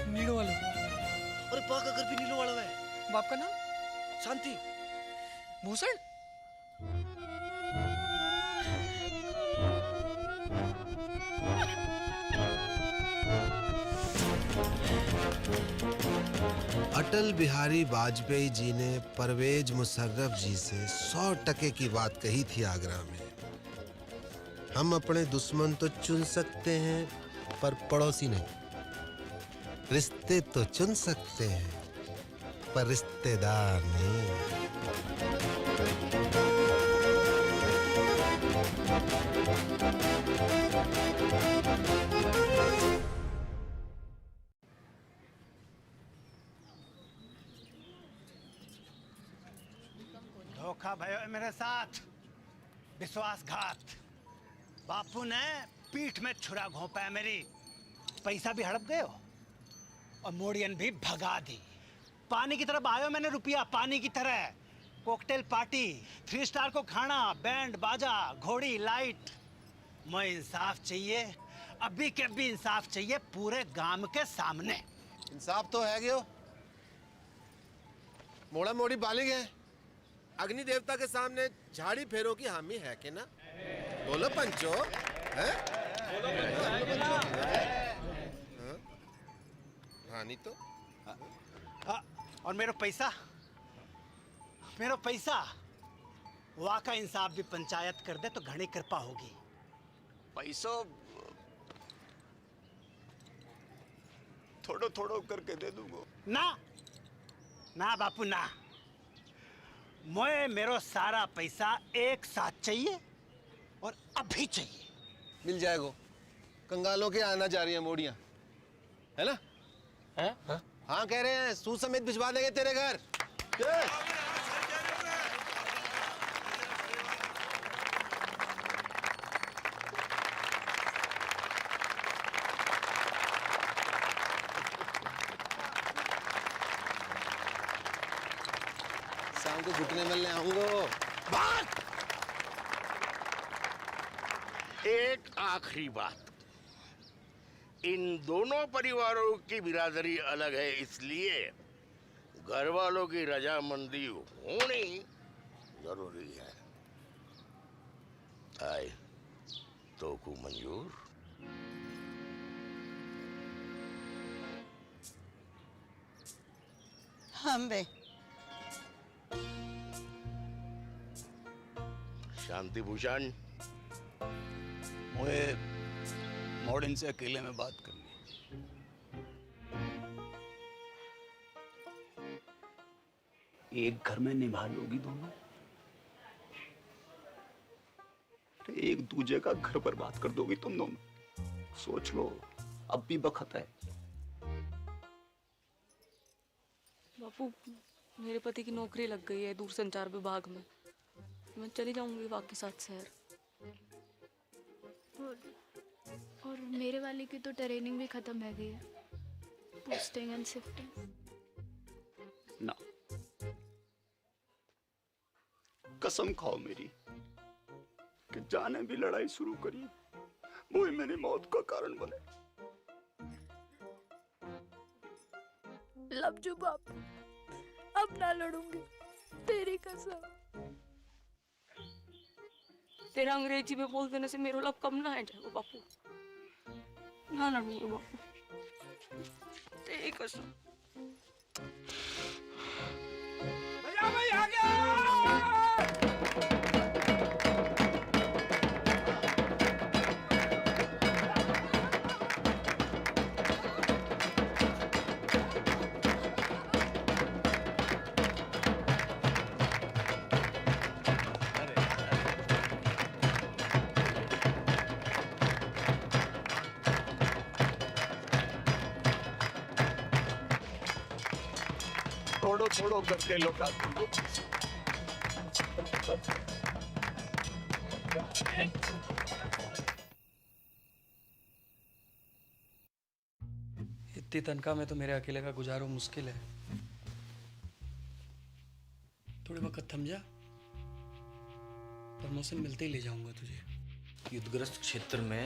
नीलो वाला। अरे बा का घर भी नीलो वाला है। बाप का नाम? शांति। भूषण? अटल बिहारी वाजपेयी जी ने परवेज मुशर्रफ जी से 100% की बात कही थी आगरा में। हम अपने दुश्मन तो चुन सकते हैं पर पड़ोसी नहीं। रिश्ते तो चुन सकते हैं पर रिश्तेदार नहीं। धोखा भयो है मेरे साथ, विश्वासघात। बापू ने पीठ में छुरा घोंपा है मेरी। पैसा भी हड़प गए हो और मोड़ियन भी भगा दी। पानी की तरफ आयो मैंने रुपया, पानी की तरह। कॉकटेल पार्टी, 3 स्टार को खाना, बैंड बाजा, घोड़ी लाइट। मैं इंसाफ चाहिए, अभी के अभी इंसाफ चाहिए पूरे गांव के सामने। इंसाफ तो है गयो, मोड़ा मोड़ी बालिग है। अग्नि देवता के सामने झाड़ी फेरो की हामी है कि ना? बोलो पंचो, हैं? हाँ नहीं तो और मेरा पैसा वहाँ का इंसाफ भी पंचायत कर दे तो घनी कृपा होगी। पैसों थोड़ो थोड़ो करके दे दूंगा। ना बापू ना, मुझे मेरो सारा पैसा एक साथ चाहिए और अभी चाहिए। मिल जाएगा। कंगालों के आना जा रही है मोड़ियां, है ना? हाँ कह रहे हैं, सूद समेत भिजवा देंगे तेरे घर। शाम को घुटने मिलने आऊंगा। बात एक आखिरी बात, इन दोनों परिवारों की बिरादरी अलग है, इसलिए घर वालों की रजामंदी होनी जरूरी है। आए तो को मंजूर? हम बे शांति भूषण, मुझे मॉडर्न से अकेले में बात करनी। एक घर में निभा लोगी दोनों, एक दूजे का घर बर्बाद कर दोगी तुम दोनों। सोच लो, अब भी वक्त है। बापू, मेरे पति की नौकरी लग गई है दूरसंचार विभाग में, मैं चली जाऊंगी वाकई साथ शहर। और मेरे वाले की तो ट्रेनिंग भी खत्म है गई है, पोस्टिंग एंड शिफ्टिंग। ना, कसम खाओ मेरी कि जाने भी लड़ाई शुरू करी वो ही मेरी मौत का कारण बने। लवजू बापू, अब ना लड़ूंगी, तेरी कसम। तेरा अंग्रेजी में बोल देने से मेरा लव कम ना है जाएगा बापू, ना लड़ूंगी बापू, तेरी कसम। भैया भाई आ गया। थोड़ो थोड़ो करके लौटा दूंगा। इतनी तनख्वाह में तो मेरे अकेले का गुजारो मुश्किल है। थोड़े वक्त थम जा, प्रमोशन मिलते ही ले जाऊंगा तुझे। युद्धग्रस्त क्षेत्र में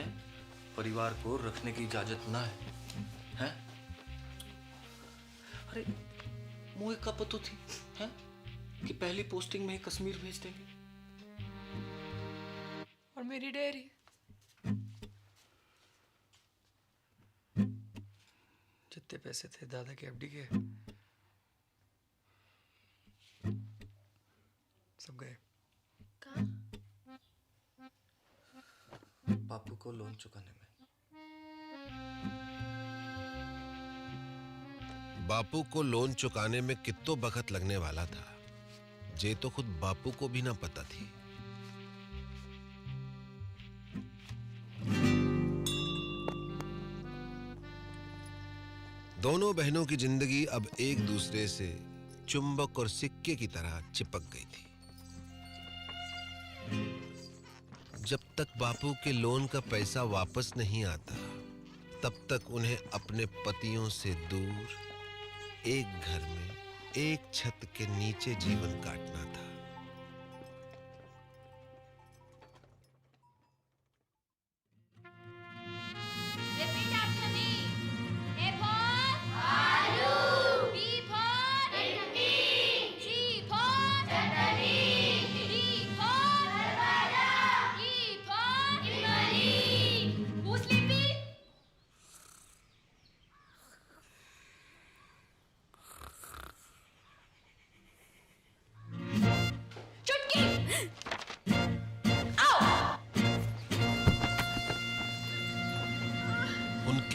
परिवार को रखने की इजाजत ना है, हैं? अरे मुझे कब पता थी, हैं? कि पहली पोस्टिंग में ही कश्मीर भेज देंगे। और मेरी डेयरी, जितने पैसे थे दादा के एफडी के सब गए। बापू को लोन चुकाने में। बापू को लोन चुकाने में कितो वक्त लगने वाला था, जे तो खुद बापू को भी ना पता थी। दोनों बहनों की जिंदगी अब एक दूसरे से चुंबक और सिक्के की तरह चिपक गई थी। जब तक बापू के लोन का पैसा वापस नहीं आता, तब तक उन्हें अपने पतियों से दूर एक घर में एक छत के नीचे जीवन काटना था।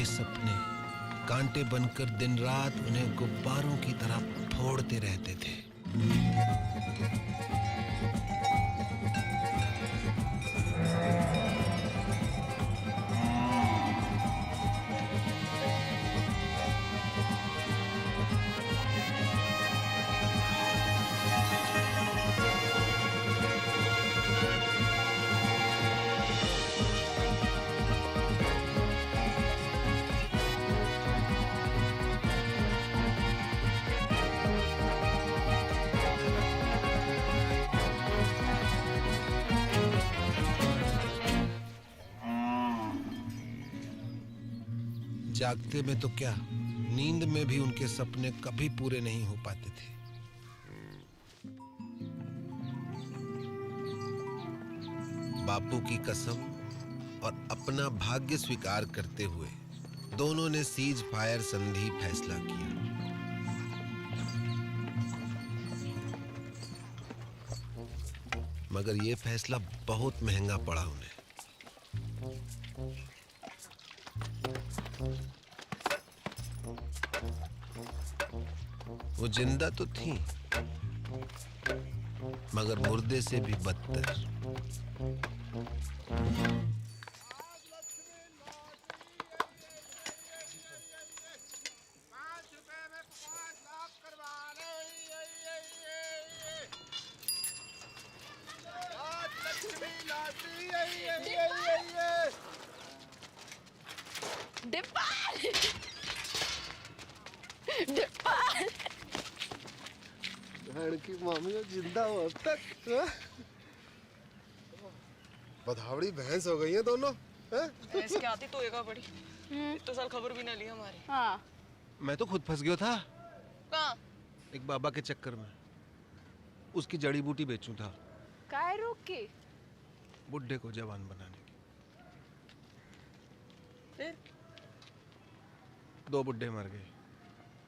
के सपने कांटे बनकर दिन रात उन्हें गुब्बारों की तरह फोड़ते रहते थे। जागते में तो क्या, नींद में भी उनके सपने कभी पूरे नहीं हो पाते थे। बापू की कसम और अपना भाग्य स्वीकार करते हुए दोनों ने सीज फायर संधि फैसला किया। मगर यह फैसला बहुत महंगा पड़ा उन्हें। वो जिंदा तो थी, मगर मुर्दे से भी बदतर। की मामी जिंदा हो अब तक। बधावड़ी भैंस हो गई है दोनों। भैंस के आती तो एगा बड़ी। इतने साल खबर भी ना ली हमारी। हाँ। मैं तो खुद फंस गया था कहाँ? एक बाबा के चक्कर में। उसकी जड़ी बूटी बेचूं था। काय रोक के? बुड्ढे को जवान बनाने की। फिर? 2 बुड्ढे मर गए,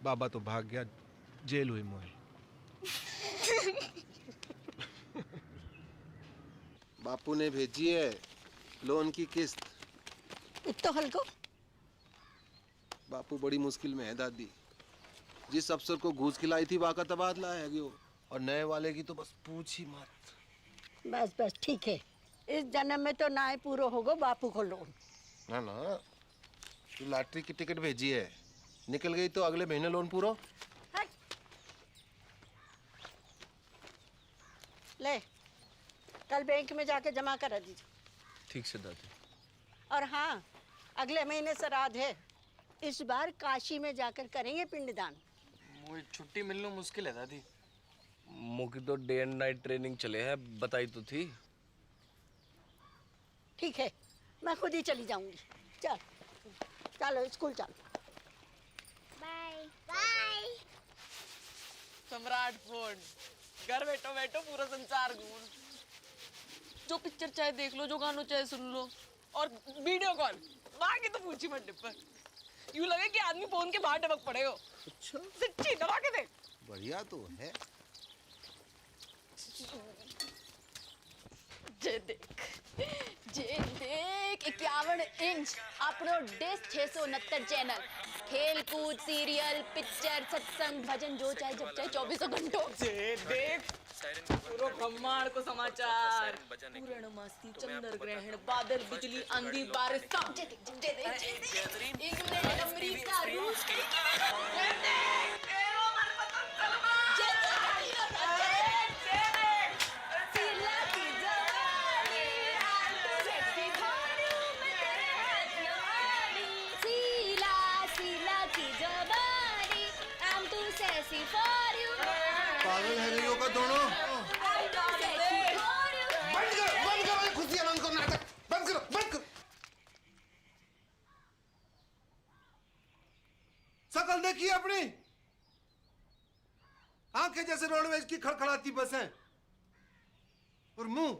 बाबा तो भाग गया, जेल हुई मोई। बापू ने भेजी है लोन की किस्त। इतना हल्को? बापू बड़ी मुश्किल में है दादी। जिस अफसर को घूस खिलाई थी वाका तबादला है गयो, और नए वाले की तो बस पूछ ही मत। बस बस ठीक है, इस जन्म में तो ना ही पूरा होगा बापू को लोन। ना ना, तू लॉटरी की टिकट भेजी है, निकल गई तो अगले महीने लोन पूरा। ले, कल बैंक में जाके जमा करा दीजिए। ठीक से दादी। और हाँ, अगले महीने श्राद्ध है, इस बार काशी में जाकर करेंगे पिंडदान। मुझे छुट्टी मिलना मुश्किल है दादी। मुझे तो डे एंड नाइट ट्रेनिंग चले है, बताई तो थी। ठीक है, मैं खुद ही चली जाऊंगी। चल चलो स्कूल चलो। Bye bye. सम्राट फोन, घर बैठो बैठो पूरा संसार घूम। जो पिक्चर चाहे देख लो, जो गानों चाहे सुन लो, और वीडियो कॉल। बाकी तो पूछी मत डिब्बा। यूं लगे कि आदमी फोन के बाहर टपक पड़े हो। अच्छा, सच्ची दबा के देख। बढ़िया तो है। जे देख 51 इंच अपनो डिश 669 चैनल, खेल कूद, सीरियल, पिक्चर, सत्संग, भजन, जो चाहे जब चाहे 24 घंटों। जे देख पूरा ब्रह्मांड को समाचार, पूर्ण मस्ती, चंद्र ग्रहण, बादल, बिजली, आंधी, बारिश, सब जे देख। इंग्लैंड, अमेरिका, रूस, पागल है गई का दोनों। बंद करो खुशी आनंद को नाटक, बंद करो बंद करो। शकल देखिए अपनी, आंखें जैसे रोडवेज की खड़खड़ाती बसें, और मुंह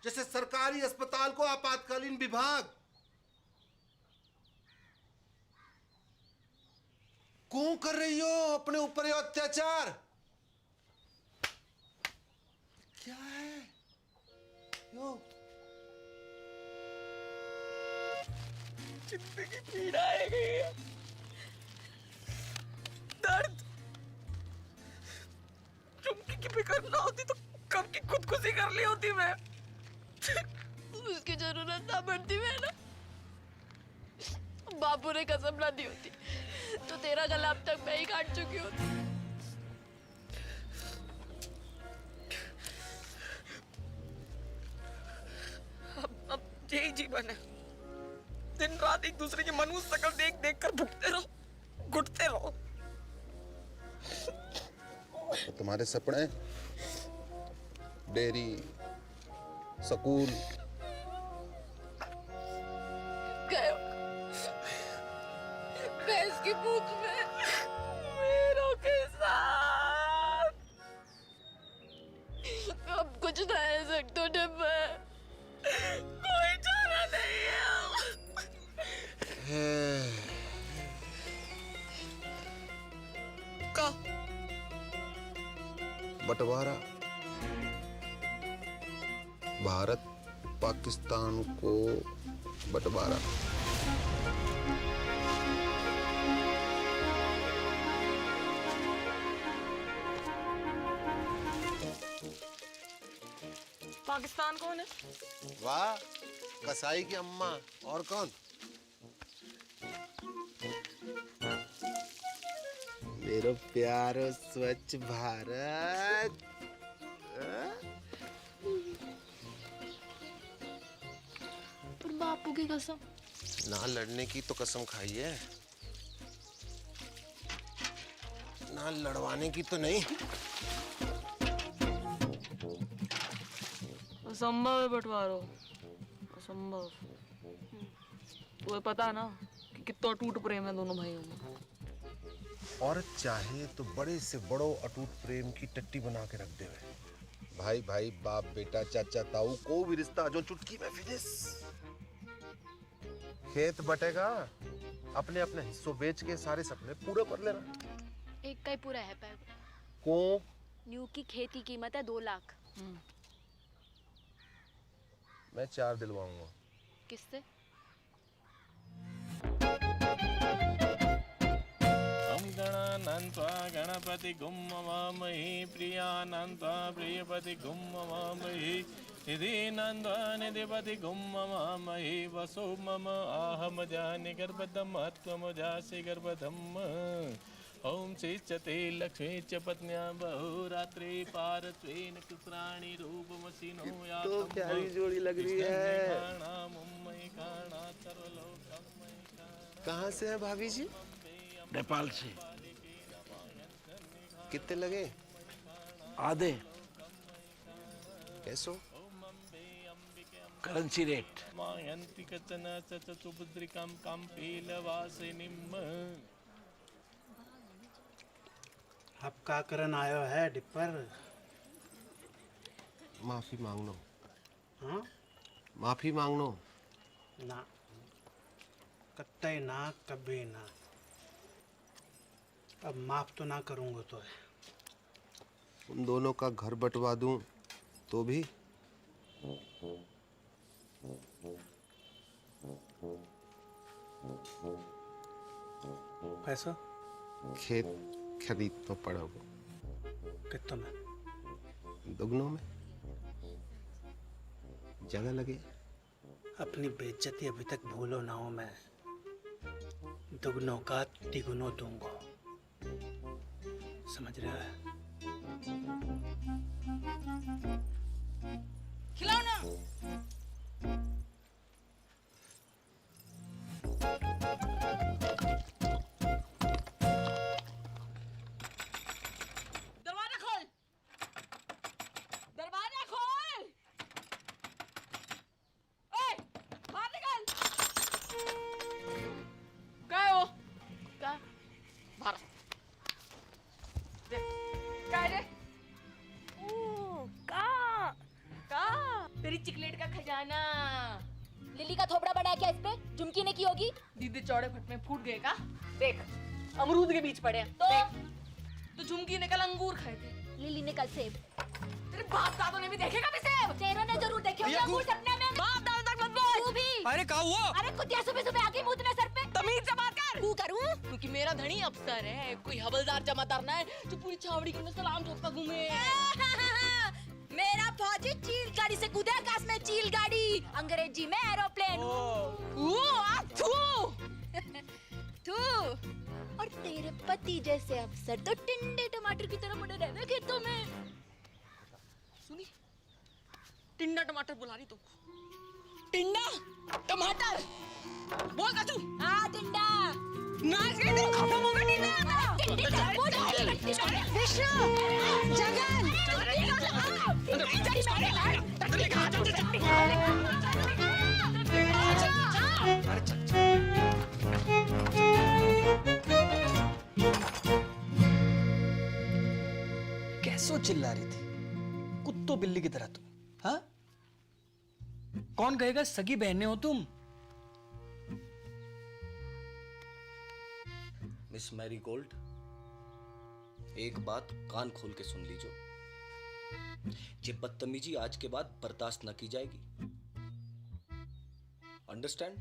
जैसे सरकारी अस्पताल को आपातकालीन विभाग। क्यों कर रही हो अपने ऊपर ये अत्याचार? क्या है यो? जिंदगी पीड़ाए गई है, दर्द। चुमकी की फिक्र ना होती तो कब की खुदकुशी कर ली होती मैं। उसकी जरूरत ना पड़ती मैं ना, बापू ने कसम ना दी होती तो तेरा गला अब तक मैं ही काट चुकी होती। अब यही जीवन है, दिन रात एक दूसरे की मनुष्य शक्ल देख देख कर भुगते रहो, घुटते रहो। तो तुम्हारे सपने, डेयरी, स्कूल, भैंस की पूंछ में मेरों के साथ अब कुछ ना है सकते डिब्बा, कोई चारा नहीं है। का बंटवारा, भारत पाकिस्तान को बंटवारा। पाकिस्तान कौन है? वाह, कसाई की अम्मा। और कौन? मेरा प्यारो स्वच्छ भारत। पर बापू की कसम। ना लड़ने की तो कसम खाई है, ना लड़वाने की तो नहीं। असंभव है बंटवारो, असंभव। तुम्हें पता है ना कि कितना टूट प्रेम है दोनों भाइयों में। औरत चाहे तो बड़े से बड़ो अटूट प्रेम की टट्टी बना के रख दे। भाई भाई, बाप बेटा, चाचा ताऊ, को भी रिश्ता जो चुटकी में फिनिश। खेत बटेगा, अपने अपने हिस्सों बेच के सारे सपने पूरे कर लेना। एक का ही पूरा है पैर को न्यू की खेती कीमत है 2 लाख। मैं 4 दिलवाऊंगा। किससे? हम गणानन्त्वा गणपति गुम्मवामहि प्रियानन्त्वा प्रियपति गुम्मवामहि निधिनन्त्वा निधिपति गुम्मवामहि वसो मम आहम जानि गर्भदम त्वमजासि गर्भदम। ओम श्रीचते लक्ष्मी च पत्न्या बहुरात्रि पारत्वेन कुसराणि रूपमसिनो या तो प्यारी जोड़ी लग रही है। कहाँ से है भाभी जी? नेपाल से। कितने लगे? आधे। कैसो? Currency rate. मायन्ति कचन चतुर्भुद्रिकं कम्पीलवासिनीम्। अब का करन आयो है डिपर? माफी मांग लो। हाँ? माफी मांग लो। ना, कतई ना, कभी ना। अब माफ तो ना करूंगा तो है। उन दोनों का घर बंटवा दूं तो भी? पैसा? खेत खरीद तो पड़ोगे। कितनों में? दुगनों में। जगह लगे। अपनी बेइज्जती अभी तक भूलो ना हो। मैं दुगनों का तिगुनों दूंगा, समझ रहा है? खिलाओ ना। दरवाजा खोल, दरवाजा खोल। ओए, बाहर निकल। गए हो? क्या? बाहर। क्या है? तेरी चिकलेट का खजाना। लिली का थोपड़ा बड़ा है क्या इस पे? झुमकी ने की होगी। दीदी चौड़े फट में फूट गए का? देख, अमरूद के बीच पड़े हैं। तो झुमकी ने कल अंगूर खाए थे, लिली ने कल सेब। तेरे बाप दादों ने भी देखे कभी सेब? तेरों ने जरूर देखे होंगे अंगूर सपने में। बाप दादा तक मत बोल। तू भी। अरे कहा हुआ? अरे कुतिया सुबह सुबह आके मुंह सर पे। तमीज से बात कर। तू करूं? क्योंकि मेरा धनी अफसर है, कोई हवलदार जमादार ना है जो पूरी छावड़ी के अंदर सलाम ठोकता घूमे। मेरा फौजी चील गाड़ी से कूदे आकाश में, चील गाड़ी, अंग्रेजी में एरोप्लेन। तू और तेरे पति जैसे अफसर तो टिंडे टमाटर की तरह बड़े रहने खेतों में। सुनी, टिंडा टमाटर बुला रही तो। टिंडा टमाटर बोल का तू। हाँ टिंडा। नाच के तो खत्म हो गई टिंडा। विष्णु, जगन, कैसो चिल्ला रही थी कुत्तो बिल्ली की तरह तुम? हाँ, कौन कहेगा सगी बहनें हो तुम? मिस मैरी गोल्ड, एक बात कान खोल के सुन लीजो। ये बदतमीजी आज के बाद बर्दाश्त न की जाएगी। अंडरस्टैंड?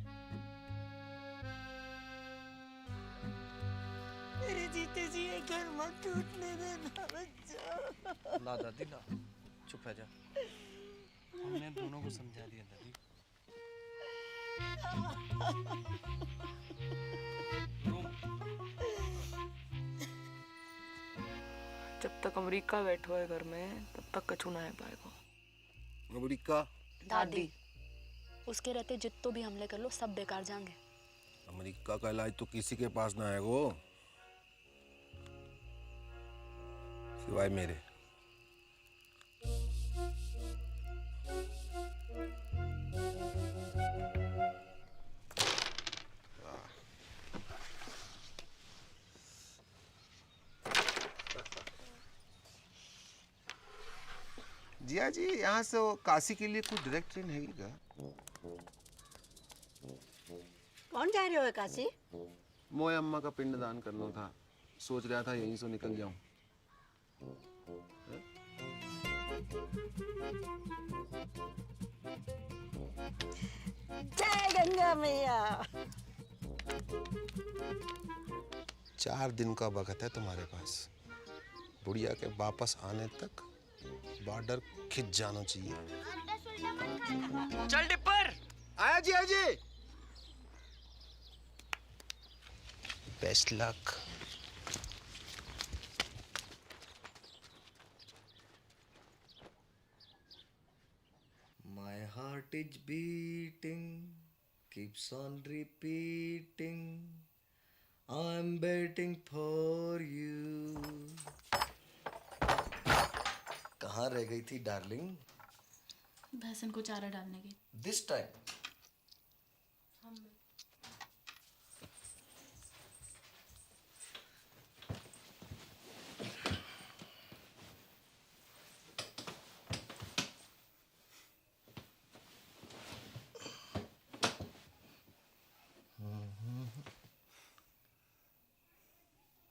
मेरे जीते जी ये घर मत टूटने देना बच्चा। ना दादी ना, चुप रह जा। हमने दोनों को समझा दिया दादी। जब तक अमेरिका बैठो है घर में तब तक कछु ना है पाएगा। अमेरिका? दादी, उसके रहते जित्तो भी हमले कर लो सब बेकार जाएंगे। अमेरिका का इलाज तो किसी के पास ना है वो, सिवाय मेरे। जिया जी, यहाँ से काशी के लिए कोई डायरेक्ट ट्रेन है क्या? कौन जा रहे हो काशी? मोए अम्मा का पिंडदान करना था, सोच रहा था यहीं से निकल जाऊं। जय गंगा मैया। 4 दिन का वक्त है तुम्हारे पास। बुढ़िया के वापस आने तक बॉर्डर खिंच जाना चाहिए। चल डिपर। आया जी, आया जी। Best luck. My heart is beating, keeps on repeating. I'm waiting for you. कहाँ रह गई थी डार्लिंग? भैंसन को चारा डालने की। This time.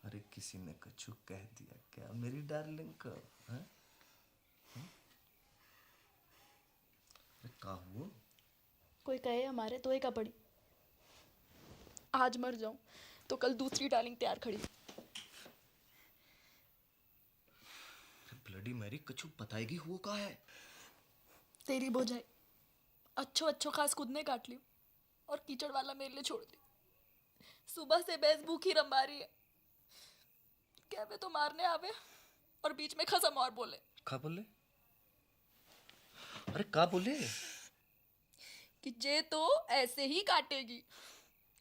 अरे किसी ने कछु कह दिया क्या मेरी डार्लिंग को? हाँ? का हुआ? कोई कहे हमारे तो एक पड़ी। आज मर जाऊं तो कल दूसरी डार्लिंग तैयार खड़ी। ब्लडी मैरी, कछु बताएगी हुआ का है? तेरी बोझाई अच्छो अच्छो खास खुद ने काट ली और कीचड़ वाला मेरे लिए छोड़ दी। सुबह से भैंस भूखी रंबा रही है। कहवे तो मारने आवे और बीच में खसम और बोले। का बोले? अरे का बोले? कि जे तो ऐसे ही काटेगी,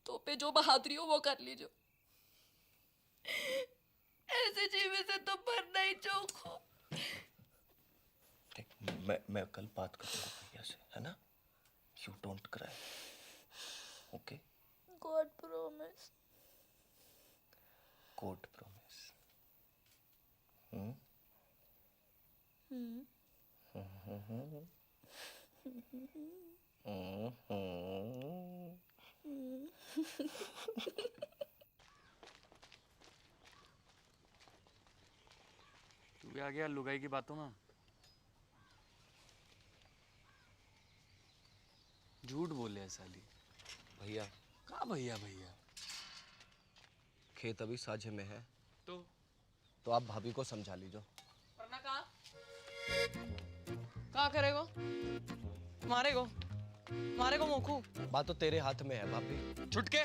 तो पे जो बहादुरी हो वो कर लीजो। ऐसे जीवे से तो मरना ही चौखो। मैं कल बात करूंगा भैया से, है ना? You don't cry, okay? God promise. God promise. तू भी आ गया लुगाई की बातों में। झूठ बोले है साली। भैया कहाँ भैया भैया? खेत अभी साझे में है तो आप भाभी को समझा लीजिए। वरना कहाँ करेगो? मारेगो मोखू। बात तो तेरे हाथ में है भाभी। छुटके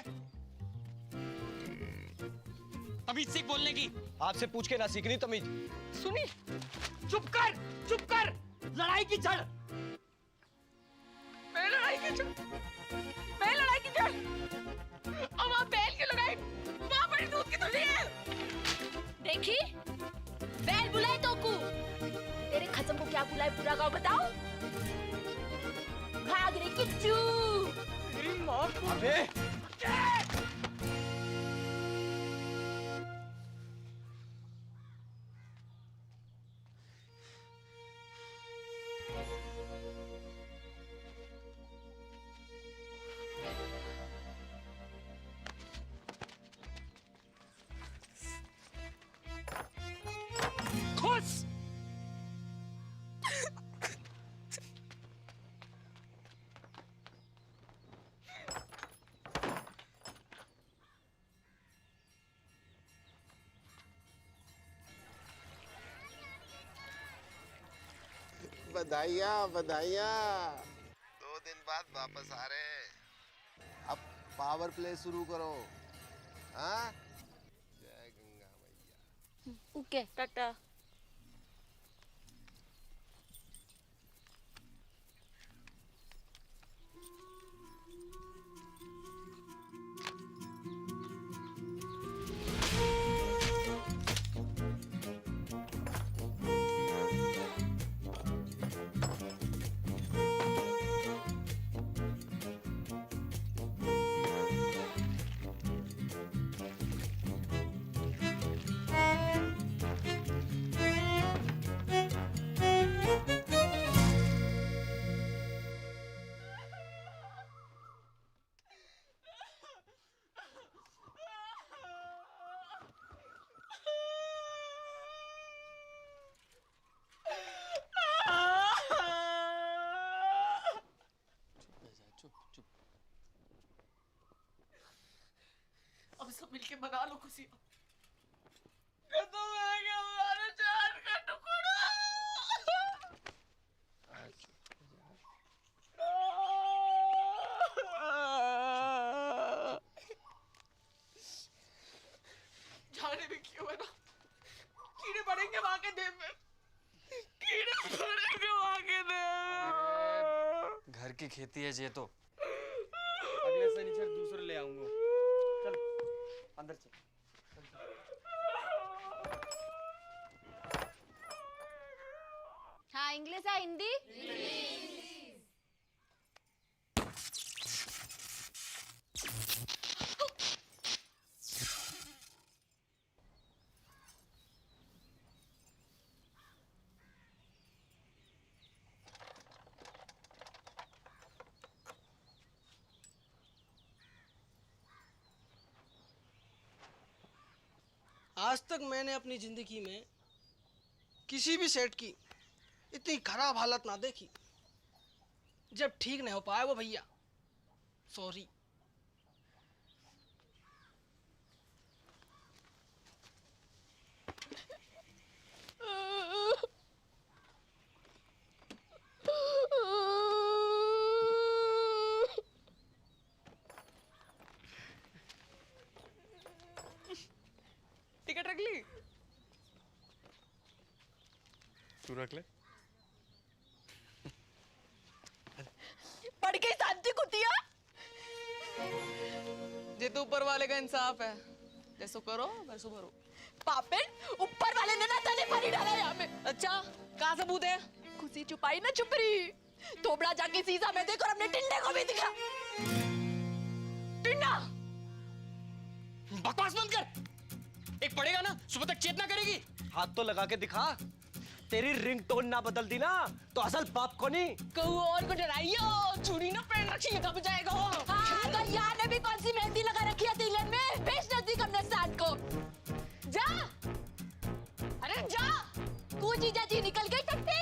तमीज सीख बोलने की। आपसे पूछ के ना सीखनी तमीज। सुनी, चुप कर। लड़ाई की जड़। मैं लड़ाई की जड़। और वहाँ बैल की लड़ाई, वहाँ बड़ी दूध की थैली है। देखी बैल बुलाए तो को तेरे खत्म को क्या बुलाए पूरा गाँव बताओ। भाग रे किच्चू। मेरी माँ को। अबे खुश। बधाइयाँ 2 दिन बाद वापस आ रहे हैं। अब पावर प्ले शुरू करो। हाँ, जय गंगा मैया। ओके टाटा। अब सब मिलके मना लो खुशी। तो मैं क्या हमारे जान का टुकड़ा। जाने भी क्यों है ना, कीड़े पड़ेंगे वहां के देह में। घर की खेती है जे तो। अगले शनिचर दूसरे ले आऊंगा। चल अंदर चल। हाँ इंग्लिश है हिंदी। आज तक मैंने अपनी जिंदगी में किसी भी सेठ की इतनी खराब हालत ना देखी। जब ठीक नहीं हो पाया वो भैया, सॉरी। टिकट रख ली? तू रख ले। पढ़ के शांति कुतिया। ये तो ऊपर वाले का इंसाफ है, जैसो करो वैसो भरो। पापेट ऊपर वाले ने ना तने पानी डाला यहाँ में। अच्छा कहाँ सबूत है? खुशी छुपाई ना छुपरी। थोबड़ा जाके शीशा में देख और अपने टिंडे को भी दिखा। टिंडा बकवास बंद कर। एक पड़ेगा ना, सुबह तक चेतना करेगी। हाथ तो लगा के दिखा। तेरी रिंगटोन ना बदल दी ना तो असल बाप को नहीं। कहू और को डराइयो, चूड़ी ना पहन रखी है, दब जाएगा। हाँ, तो यहाँ ने भी कौन सी मेहंदी लगा रखी है तिलक में? बेच देती कमने साथ को। जा, अरे जा, कूची जाची निकल गई टट्टी।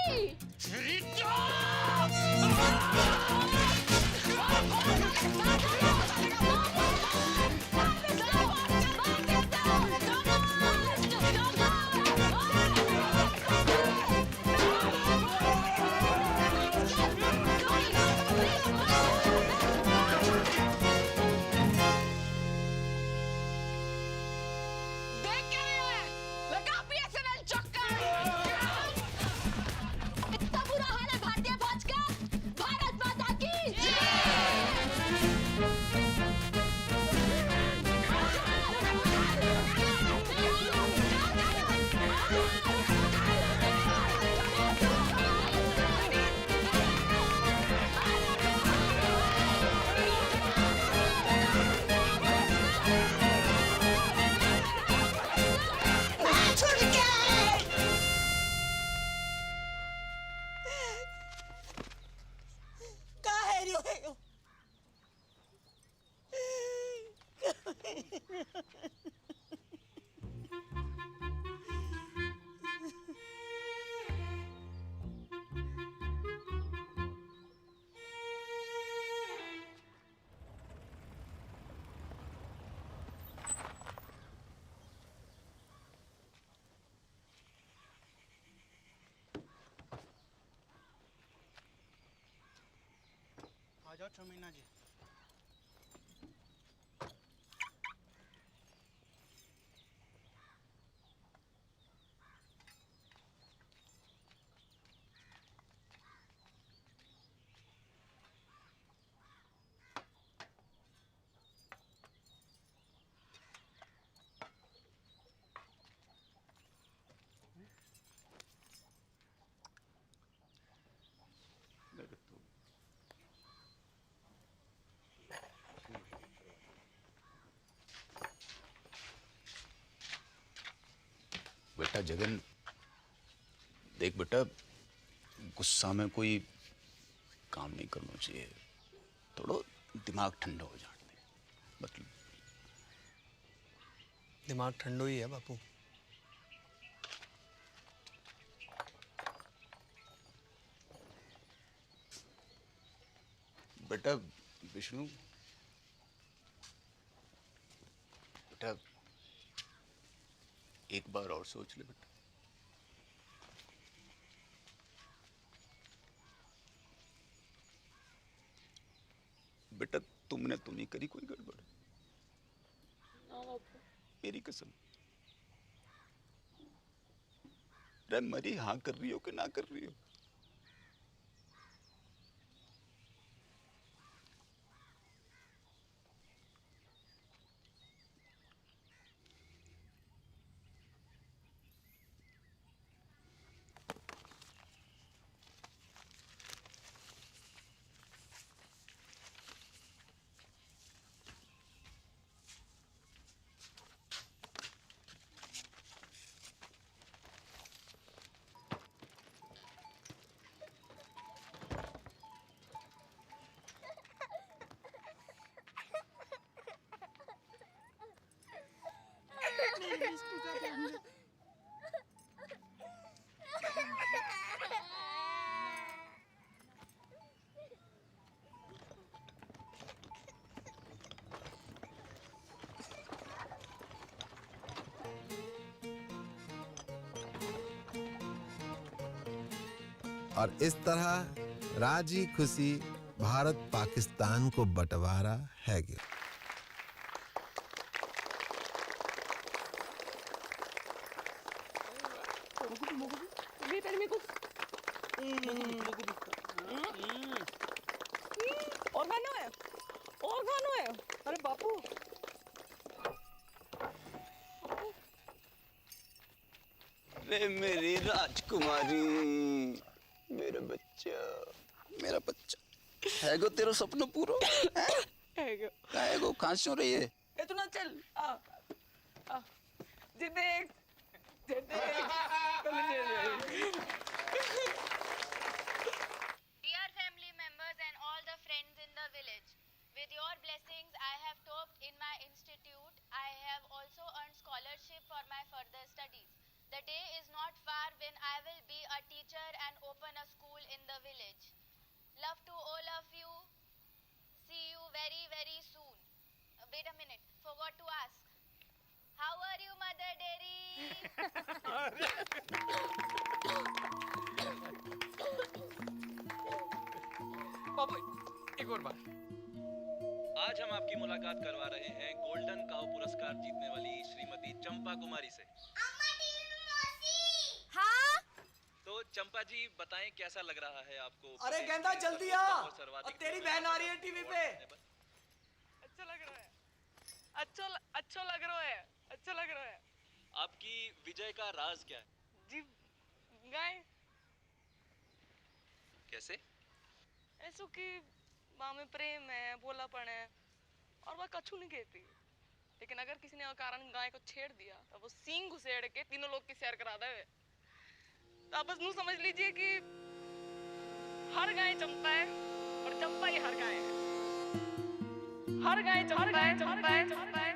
છો મીનાજી. बेटा जगन, देख बेटा, गुस्सा में कोई काम नहीं करना चाहिए. थोड़ा दिमाग ठंडा हो जाने दे. मतलब दिमाग ठंडो ही है बापू. बेटा विष्णु, बेटा एक बार और सोच ले बेटा. बेटा तुमने तो नहीं करी कोई गड़बड़? मेरी कसम. अरे मरी हाँ कर रही हो कि ना कर रही हो? और इस तरह राजी खुशी भारत पाकिस्तान को बंटवारा है गया. और खाना है, और खाना है. अरे बापू, रे मेरी राजकुमारी, मेरा बच्चा, मेरा बच्चा है गो. तेरा सपना पूरा है गो. कहाँ से हो रही है? इतना चल. आ जी देख, Dear family members and all the friends in the village, with your blessings I have topped in my institute. I have also earned scholarship for my further studies. The day is not far when I will be a teacher and open a school in the village. Love to all of you. See you very, very soon. Wait a minute, forgot to ask. How are you, Mother Dairy? बाबू एक और बार. आज हम आपकी मुलाकात करवा रहे हैं golden cow पुरस्कार जीतने वाली श्रीमती चंपा कुमारी से. हाँ? तो चंपा जी बताएं कैसा लग रहा है आपको? अरे गेंदा जल्दी आ, और तेरी बहन आ रही है टीवी पे. अच्छा लग रहा है, अच्छा लग रहा है, अच्छा लग रहा है. आपकी विजय का राज क्या है? जी गाय कैसे? ऐसो कि माँ में प्रेम है, भोलापन है, और वह कछु नहीं कहती. लेकिन अगर किसी ने अकारण गाय को छेड़ दिया तो वो सींग घुसेड़ के तीनों लोग की सैर करा दे. तो आप बस नू समझ लीजिए कि हर गाय चंपा है और चंपा ही हर गाय है. हर गाय चंपा है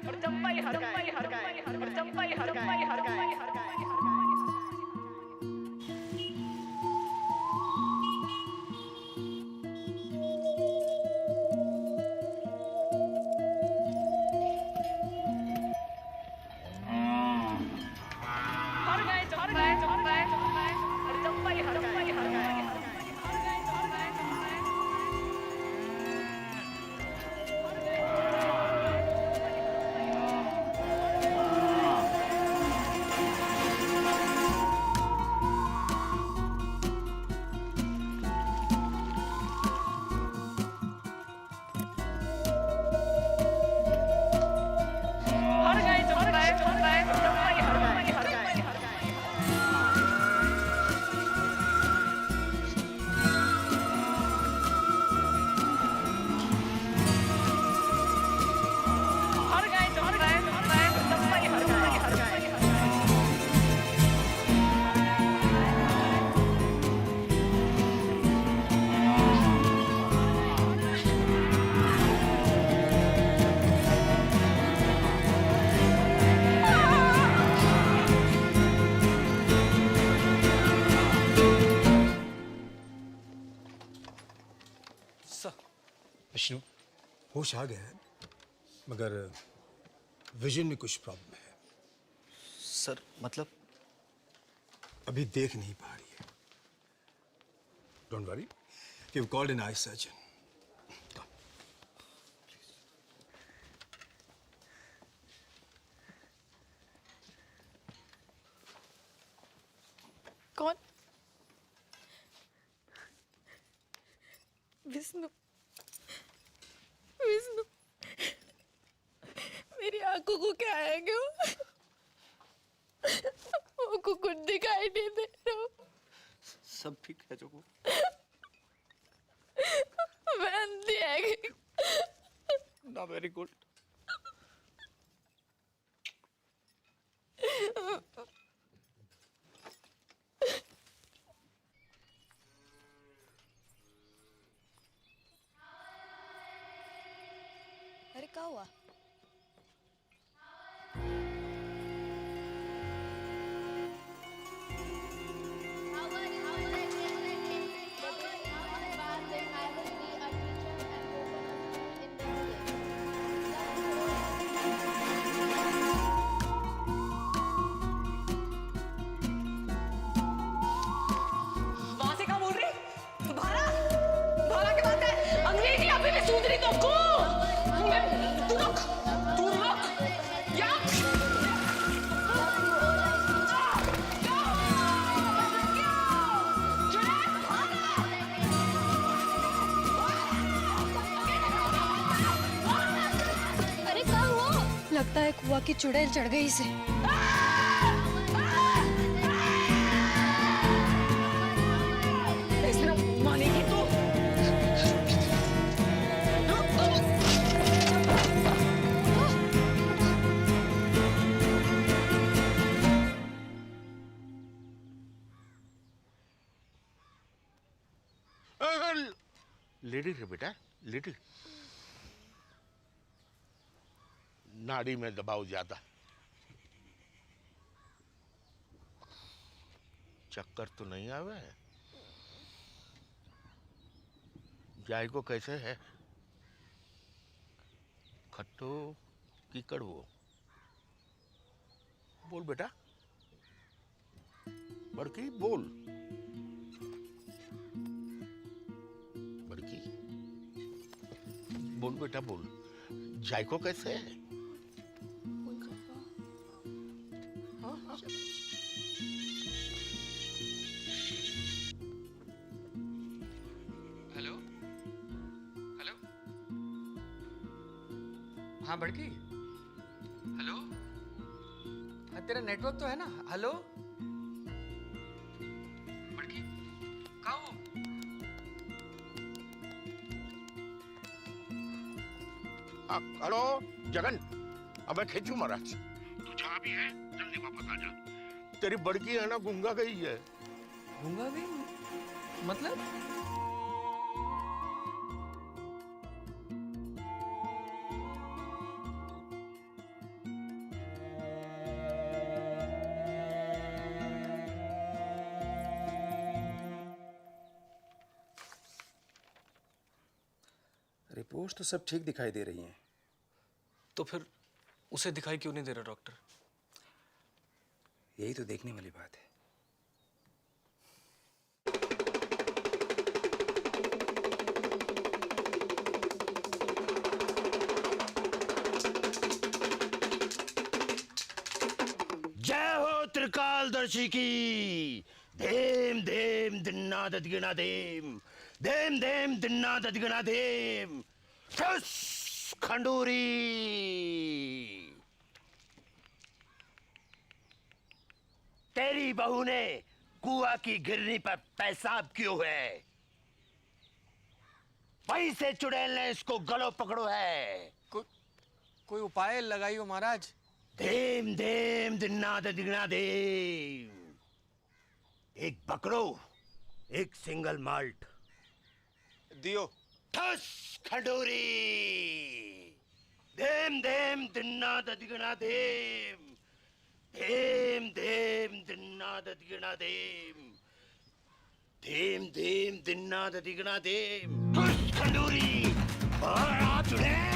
और चंपा ही हर गाय है. और चंपा ही हर गाय है. होश आ गया है, मगर विजन में कुछ प्रॉब्लम है। सर मतलब? अभी देख नहीं पा रही है। Don't worry, we called an eye surgeon. कौन? विष्णु। विष्णु, मेरी आंखों को क्या है क्यों? वो को कुछ दिखाई नहीं दे रहा। सब ठीक है जोको? मैं अंधी है। ना, वेरी गुड। अरे क्या हुआ? वहां से क्या बोल रही? भारा? भारा की बात है? अंग्रेजी अभी भी सूझ रही तुमको? तू रुक, तू रुक। या? अरे क्या हुआ? लगता है कुआ की चुड़ैल चढ़ गई इसे। मानेगी तू? लिटिल है बेटा, लिटिल। नाड़ी में दबाव ज्यादा। चक्कर तो नहीं आवे? जायको कैसे है? खट्टो की कड़वो? बोल बेटा, बड़की बोल। बड़की बोल बेटा, बोल। जायको कैसे है? हेलो हेलो, हाँ बड़की, हेलो। हाँ, तेरा नेटवर्क तो है ना? हेलो बड़की, कहाँ हो? हेलो जगन, अब मैं खींचू महाराज। तू जहाँ भी है जल्दी वापस आ जा। तेरी बड़की है ना गूंगा गई है। गूंगा गई? मतलब? रिपोर्ट्स तो सब ठीक दिखाई दे रही हैं। तो फिर उसे दिखाई क्यों नहीं दे रहा डॉक्टर? यही तो देखने वाली बात है। जय हो त्रिकालदर्शी की। धेम धेम दिन्ना ददगिना धेम, धेम धेम दिन्ना ददगिना धेम। ठुस खंडूरी। तेरी बहू ने कुआ की गिरनी पर पेशाब क्यों है? वहीं से चुड़ैल ने इसको गलो पकड़ो है। कोई उपाय लगाइयो महाराज। धेम धेम दिन्ना ददिगना धेम। एक बकरो, एक सिंगल माल्ट दियो। ठस खंडूरी। धेम धेम दिन्ना ददिगना धेम, धेम धेम दिन्ना ददिगना धेम, धेम धेम दिन्ना ददिगना धेम। ठस खंडूरी। और आ चुड़ैल।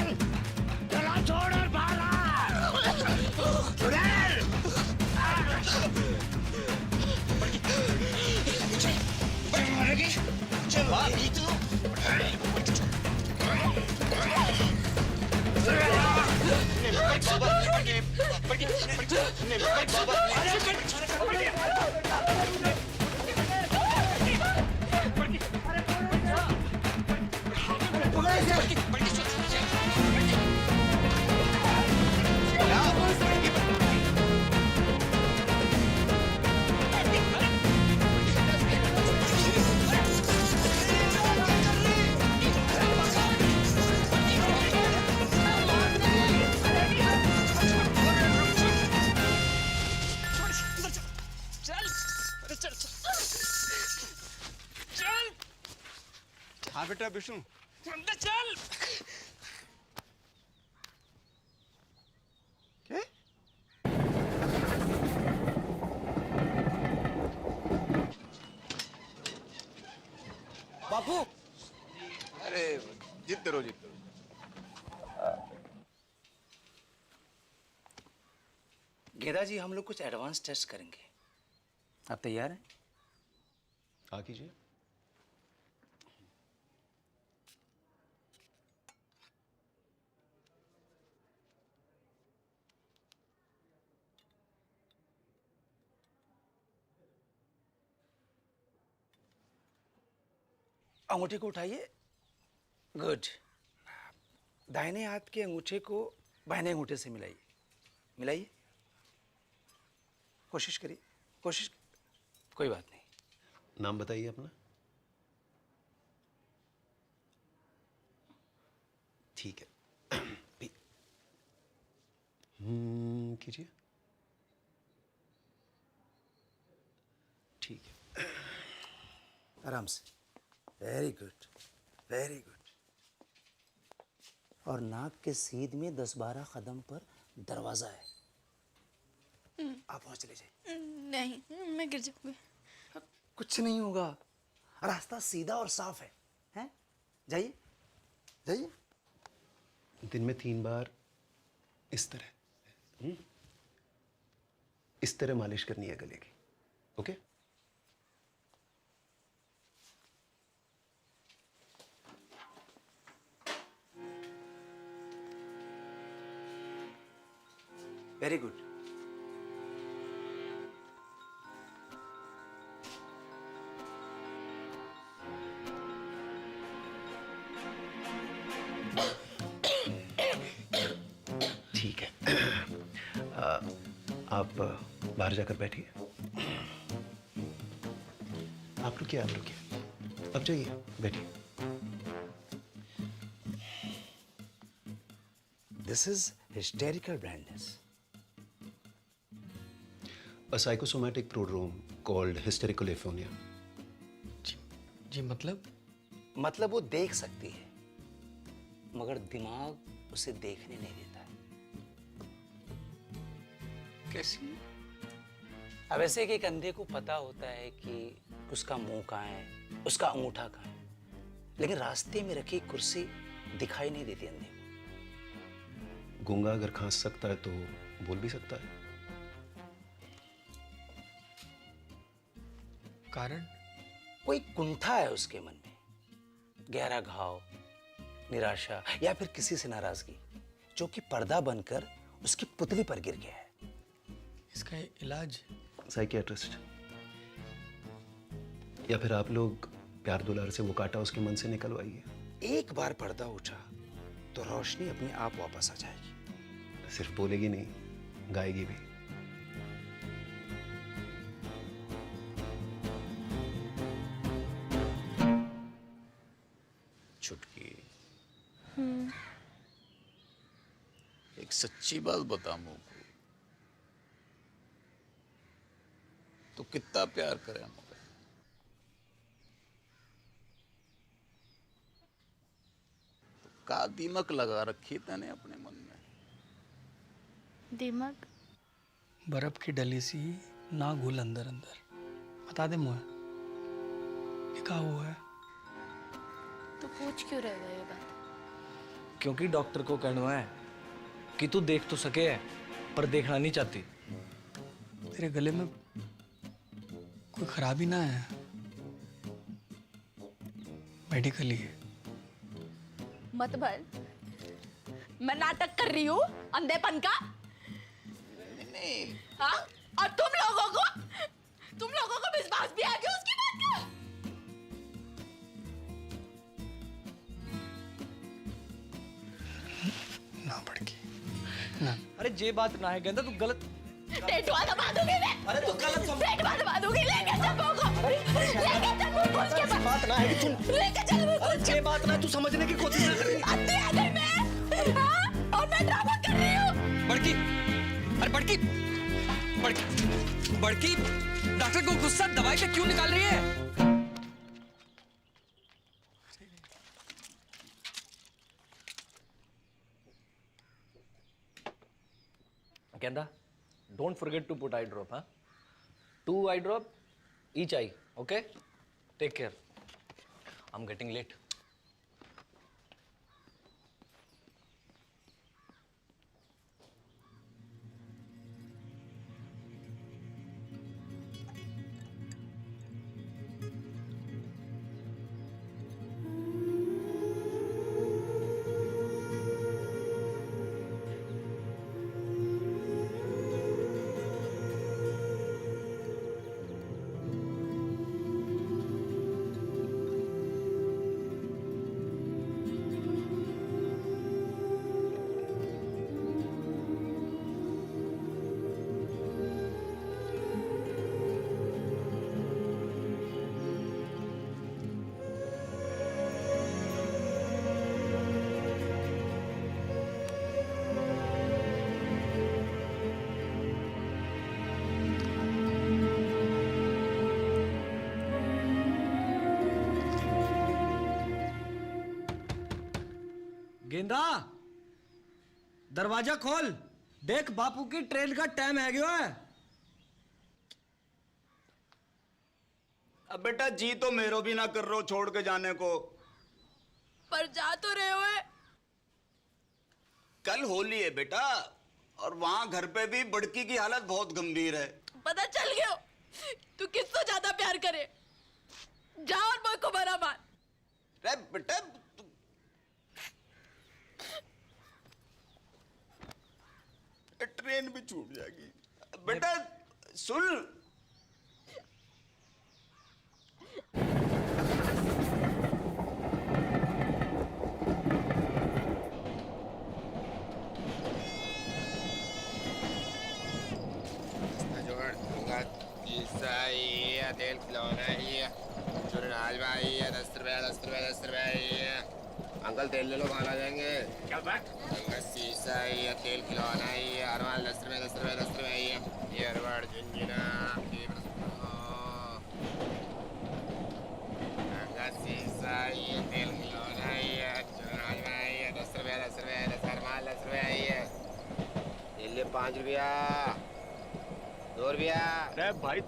हाँ बेटा विष्णु, चल। क्या? बापू, अरे जीतते रहो जीतते रहो। गेदा जी, हम लोग कुछ एडवांस टेस्ट करेंगे। आप तैयार हैं? हाँ कीजिए। अंगूठे को उठाइए। गुड। दाहिने हाथ के अंगूठे को बाएं अंगूठे से मिलाइए। मिलाइए। कोशिश करिए, कोशिश। कोई बात नहीं। नाम बताइए अपना। ठीक है। कीजिए। ठीक है। आराम से। Very good, very good. और नाक के सीध में 10-12 कदम पर दरवाजा है। आप वहां चले जाइए। नहीं, मैं गिर जाऊंगी। कुछ नहीं होगा, रास्ता सीधा और साफ है। हैं? जाइए, जाइए। दिन में 3 बार इस तरह इस तरह मालिश करनी है गले की। ओके? Very good. ठीक है। आप बाहर जाकर बैठिए। आप रुकिए, आप रुकिए। अब जाइए, बैठिए। This is hysterical blindness. A psychosomatic prodrome called hysterical aphonia. जी मतलब वो देख सकती है, मगर दिमाग उसे देखने नहीं देता है। कैसी? अब ऐसे कि एक अंधे को पता होता है कि उसका मुंह कहाँ है, उसका अंगूठा कहाँ है, लेकिन रास्ते में रखी कुर्सी दिखाई नहीं देती अंधे को। गूंगा अगर खांस सकता है तो बोल भी सकता है। कारण? कोई कुंठा है उसके मन में, गहरा घाव, निराशा या फिर किसी से नाराजगी, जो कि पर्दा बनकर उसकी पुतली पर गिर गया है। इसका इलाज? साइकियाट्रिस्ट, या फिर आप लोग प्यार दुलार से वो कांटा उसके मन से निकलवाइए। एक बार पर्दा उठा तो रोशनी अपने आप वापस आ जाएगी। सिर्फ बोलेगी नहीं, गाएगी भी। छुटकी, एक सच्ची बात बता मुझको, तो कितना प्यार करे मुझे? तो का दीमक लगा रखी तने अपने मन में? दिमाग? बर्फ की डली सी ना घुल अंदर अंदर। बता दे मुझे, ये क्या हुआ है? तो पूछ क्यों रहे हो ये बात? क्योंकि डॉक्टर को कहना है कि तू देख तो सके है, पर देखना नहीं चाहती। तेरे गले में कोई खराबी ना है? मेडिकली है। मत भर, मैं नाटक कर रही हूँ अंधेपन का। नहीं हाँ? और तुम लोगों को विश्वास भी आ गया उसकी बात का? ना बड़की अरे ये बात ना है गेंदा, तू गलत टेटवा दबा दूंगी मैं। अरे तू गलत समझ। टेटवा दबा दूंगी, लेके चल बोको। लेके चल बोको उसके पास। बात ना है कि तू लेके चल बोको। अरे ये बात ना है, तू समझने की कोशिश ना कर। अत्ते आ गई मैं। हाँ? और मैं ड्रामा कर रही हूँ। बड़की, अरे बड़की, बड़की, डॉक्टर को गुस्सा दवाई पे क्यों निकाल रही है? गेंदा, don't forget to put eye drop, huh? 2 eye drop, each eye, okay? Take care. I'm getting late. गेंदा, दरवाजा खोल। देख बापू की ट्रेन का टाइम है गया है। अब बेटा जी तो मेरो भी ना कर रहे हो छोड़ के जाने को। पर जा तो रहे हो। कल होली है बेटा, और वहां घर पे भी बड़की की हालत बहुत गंभीर है। पता चल गया तू किससे ज्यादा प्यार करे। जा और बोल को बरा मार। अरे बेटा ट्रेन भी छूट जाएगी। बेटा सुन, तेल खिलौना ही है, चुनाज भाई है, 10 रुपया 10 रुपया 10 रुपया ही है। अंकल तेल ले लो, खाना जाएंगे। क्या बात? अंकल शीशा ही है, तेल खिलौना ही है, हर माल 10 रुपया 10 रुपया 10 रुपया ही है। ये अरवाड़ झुंझुना अंकल शीशा ही है, तेल खिलौना ही है, चुनाज भाई है, 10 रुपया 10 रुपया 10 हर माल 10 रुपया ही है। ये ले 5 रुपया 2 रुपया। अरे भाई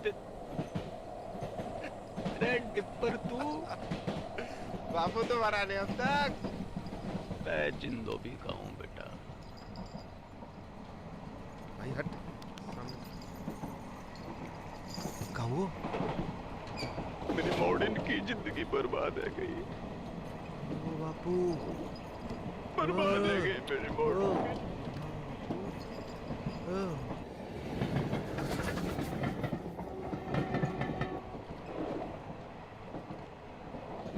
टिप्पर तू बापू तो मरा नहीं अब तक। मैं जिंदो भी कहूँ बेटा। भाई हट कहूँ मेरी मॉडर्न की जिंदगी बर्बाद है गई। ओ बापू बर्बाद है गई मेरी मॉडर्न की।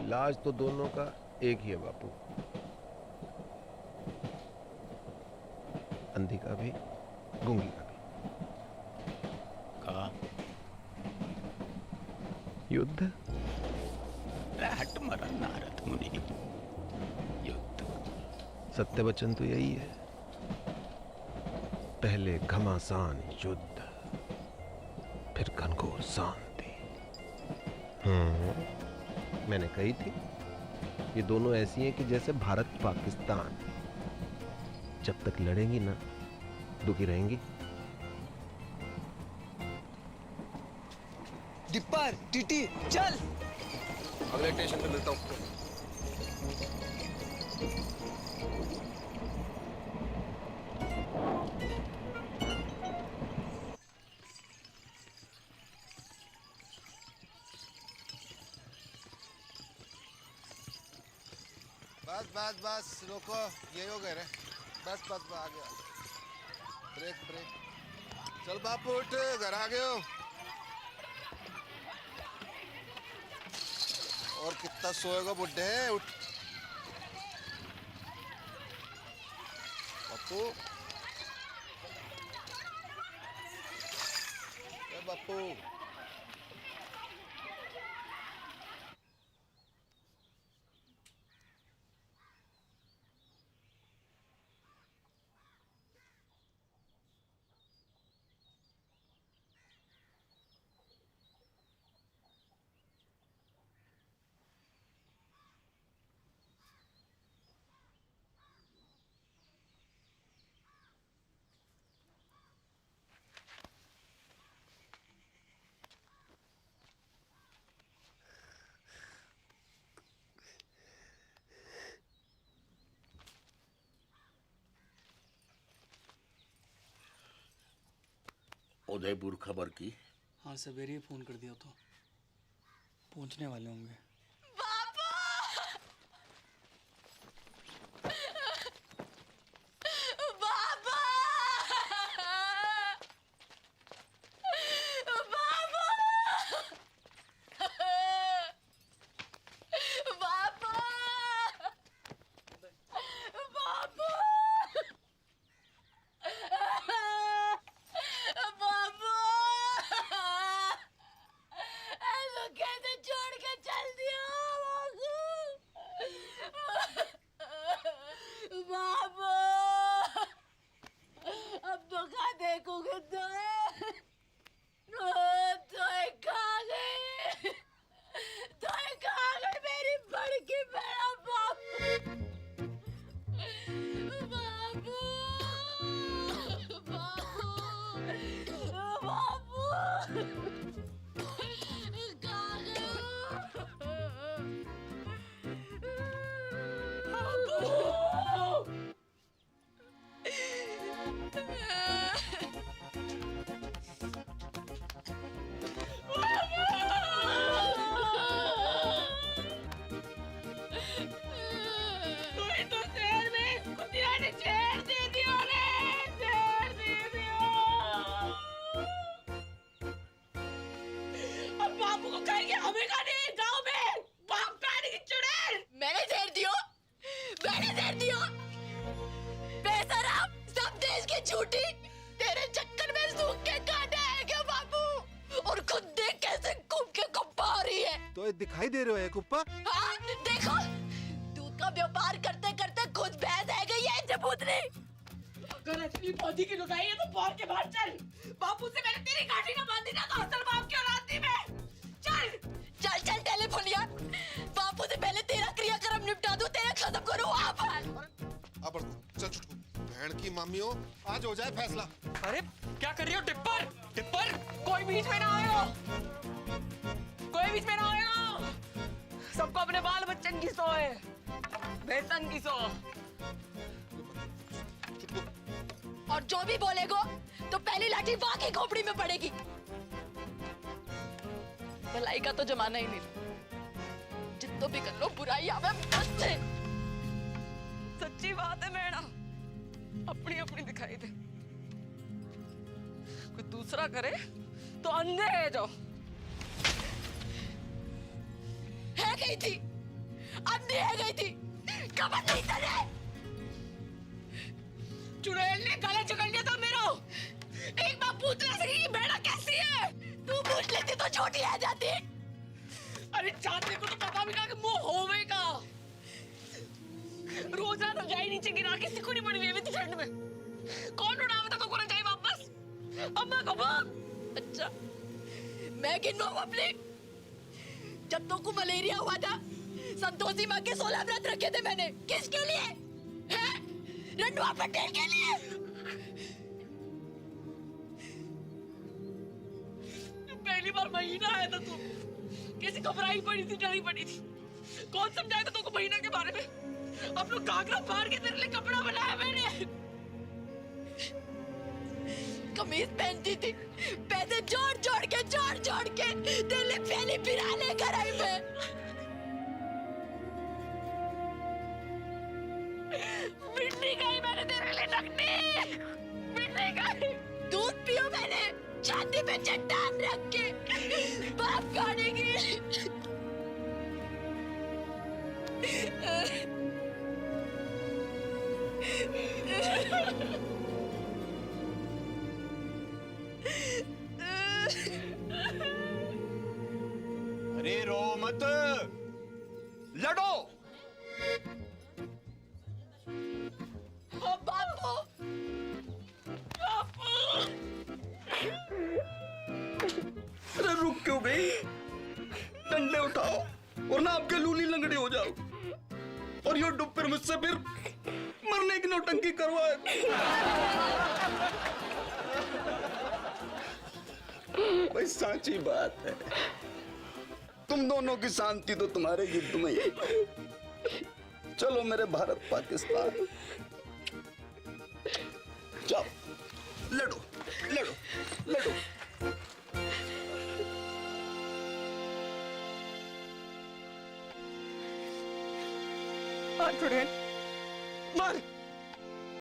इलाज तो दोनों का एक ही है बापू, अंधी का भी गूंगी का भी। कहा युद्ध। हट मरा नारद मुनि। युद्ध सत्य वचन तो यही है, पहले घमासान युद्ध, फिर घनघोर शांति। मैंने कही थी ये दोनों ऐसी हैं कि जैसे भारत पाकिस्तान, जब तक लड़ेंगी ना दुखी रहेंगी। डिप्पर टीटी चल। अगले स्टेशन पे मिलता हूँ। बस रोको, ये हो गए रे। बस आ गया। Brake brake. चल बापू उठ, घर आ गए हो। और कितना सोएगा बुड्ढे, उठ। बापू, ए बापू। उदयपुर खबर की? हाँ सवेरे ही फोन कर दिया तो पहुंचने वाले होंगे। दिखाई दे रहे हो कुप्पा? हाँ, देखो दूध का व्यापार करते करते खुद भैंस है गई है जबूतनी। अगर असली फौजी की लुगाई है तो बाहर के बाहर चल। बापू से मैंने तेरी गाड़ी ना बांधी ना तो असल बाप की औलाद थी मैं। चल चल चल टेलीफोनिया, बापू से पहले तेरा क्रियाक्रम निपटा दूं, तेरा खत्म करूं। आप अब चल चुटकू, बहन की मामी हो, आज हो जाए फैसला। अरे क्या कर रही हो टिप्पर? टिप्पर कोई बीच में ना आयो, कोई बीच में ना आयो। सबको अपने बाल बच्चन की सो है, बेसन की सो। और जो भी बोलेगो तो पहली लाठी वहां की खोपड़ी में पड़ेगी। भलाई का तो जमाना ही नहीं, जितना भी कर लो बुराई आवे बस से। सच्ची बात है मैडम, अपनी अपनी दिखाई दे, कोई दूसरा करे तो अंधे है जो है गई थी, अंधी है गई थी, खबर नहीं तेरे। चुड़ैल ने गले पकड़ लिया था मेरा। एक बार पूछ ले सकी कि बेड़ा कैसी है। तू पूछ लेती तो छोटी आ जाती। अरे चांदनी को तो पता भी था कि मुंह होवेगा। रोजा तो जाए नीचे गिरा के सिकुड़ी पड़ी हुई है ठंड में। कौन उड़ावे था तो जाए वापस? अम्मा को बोल। अच्छा मैं गिनवाऊं अपने? जब तो को मलेरिया हुआ था, संतोषी माँ के 16 व्रत रखे थे मैंने। किसके लिए? हैं? रंडवा पटेल के लिए। पहली बार महीना आया था तू, कैसे घबराई पड़ी थी, डरी पड़ी थी। कौन समझाया था तुमको महीना के बारे में? अब लोग घाघरा फाड़ के तेरे लिए कपड़ा बनाया मैंने। कमीज पहनती थी, पैसे जोड़ जोड़ के तेरे लिए पहली फिरा लेकर आई मैं। मिटनी गई मैंने तेरे लिए नकनी, मिटनी गई। दूध पियो हूँ मैंने छाती पे चट्टान रख के बाप खाने की। अरे रो मत, लड़ो। बापू, अरे रुक क्यों गई? डंडे उठाओ वरना आपके लूली लंगड़े हो जाओ, और ये डुब फिर मुझसे फिर मरने की नौटंकी करवाए। भाई साची बात है, तुम दोनों की शांति तो तुम्हारे युद्ध में ही। चलो मेरे भारत पाकिस्तान, जाओ लड़ो लड़ो लड़ो। हाथ छोड़िए, मार।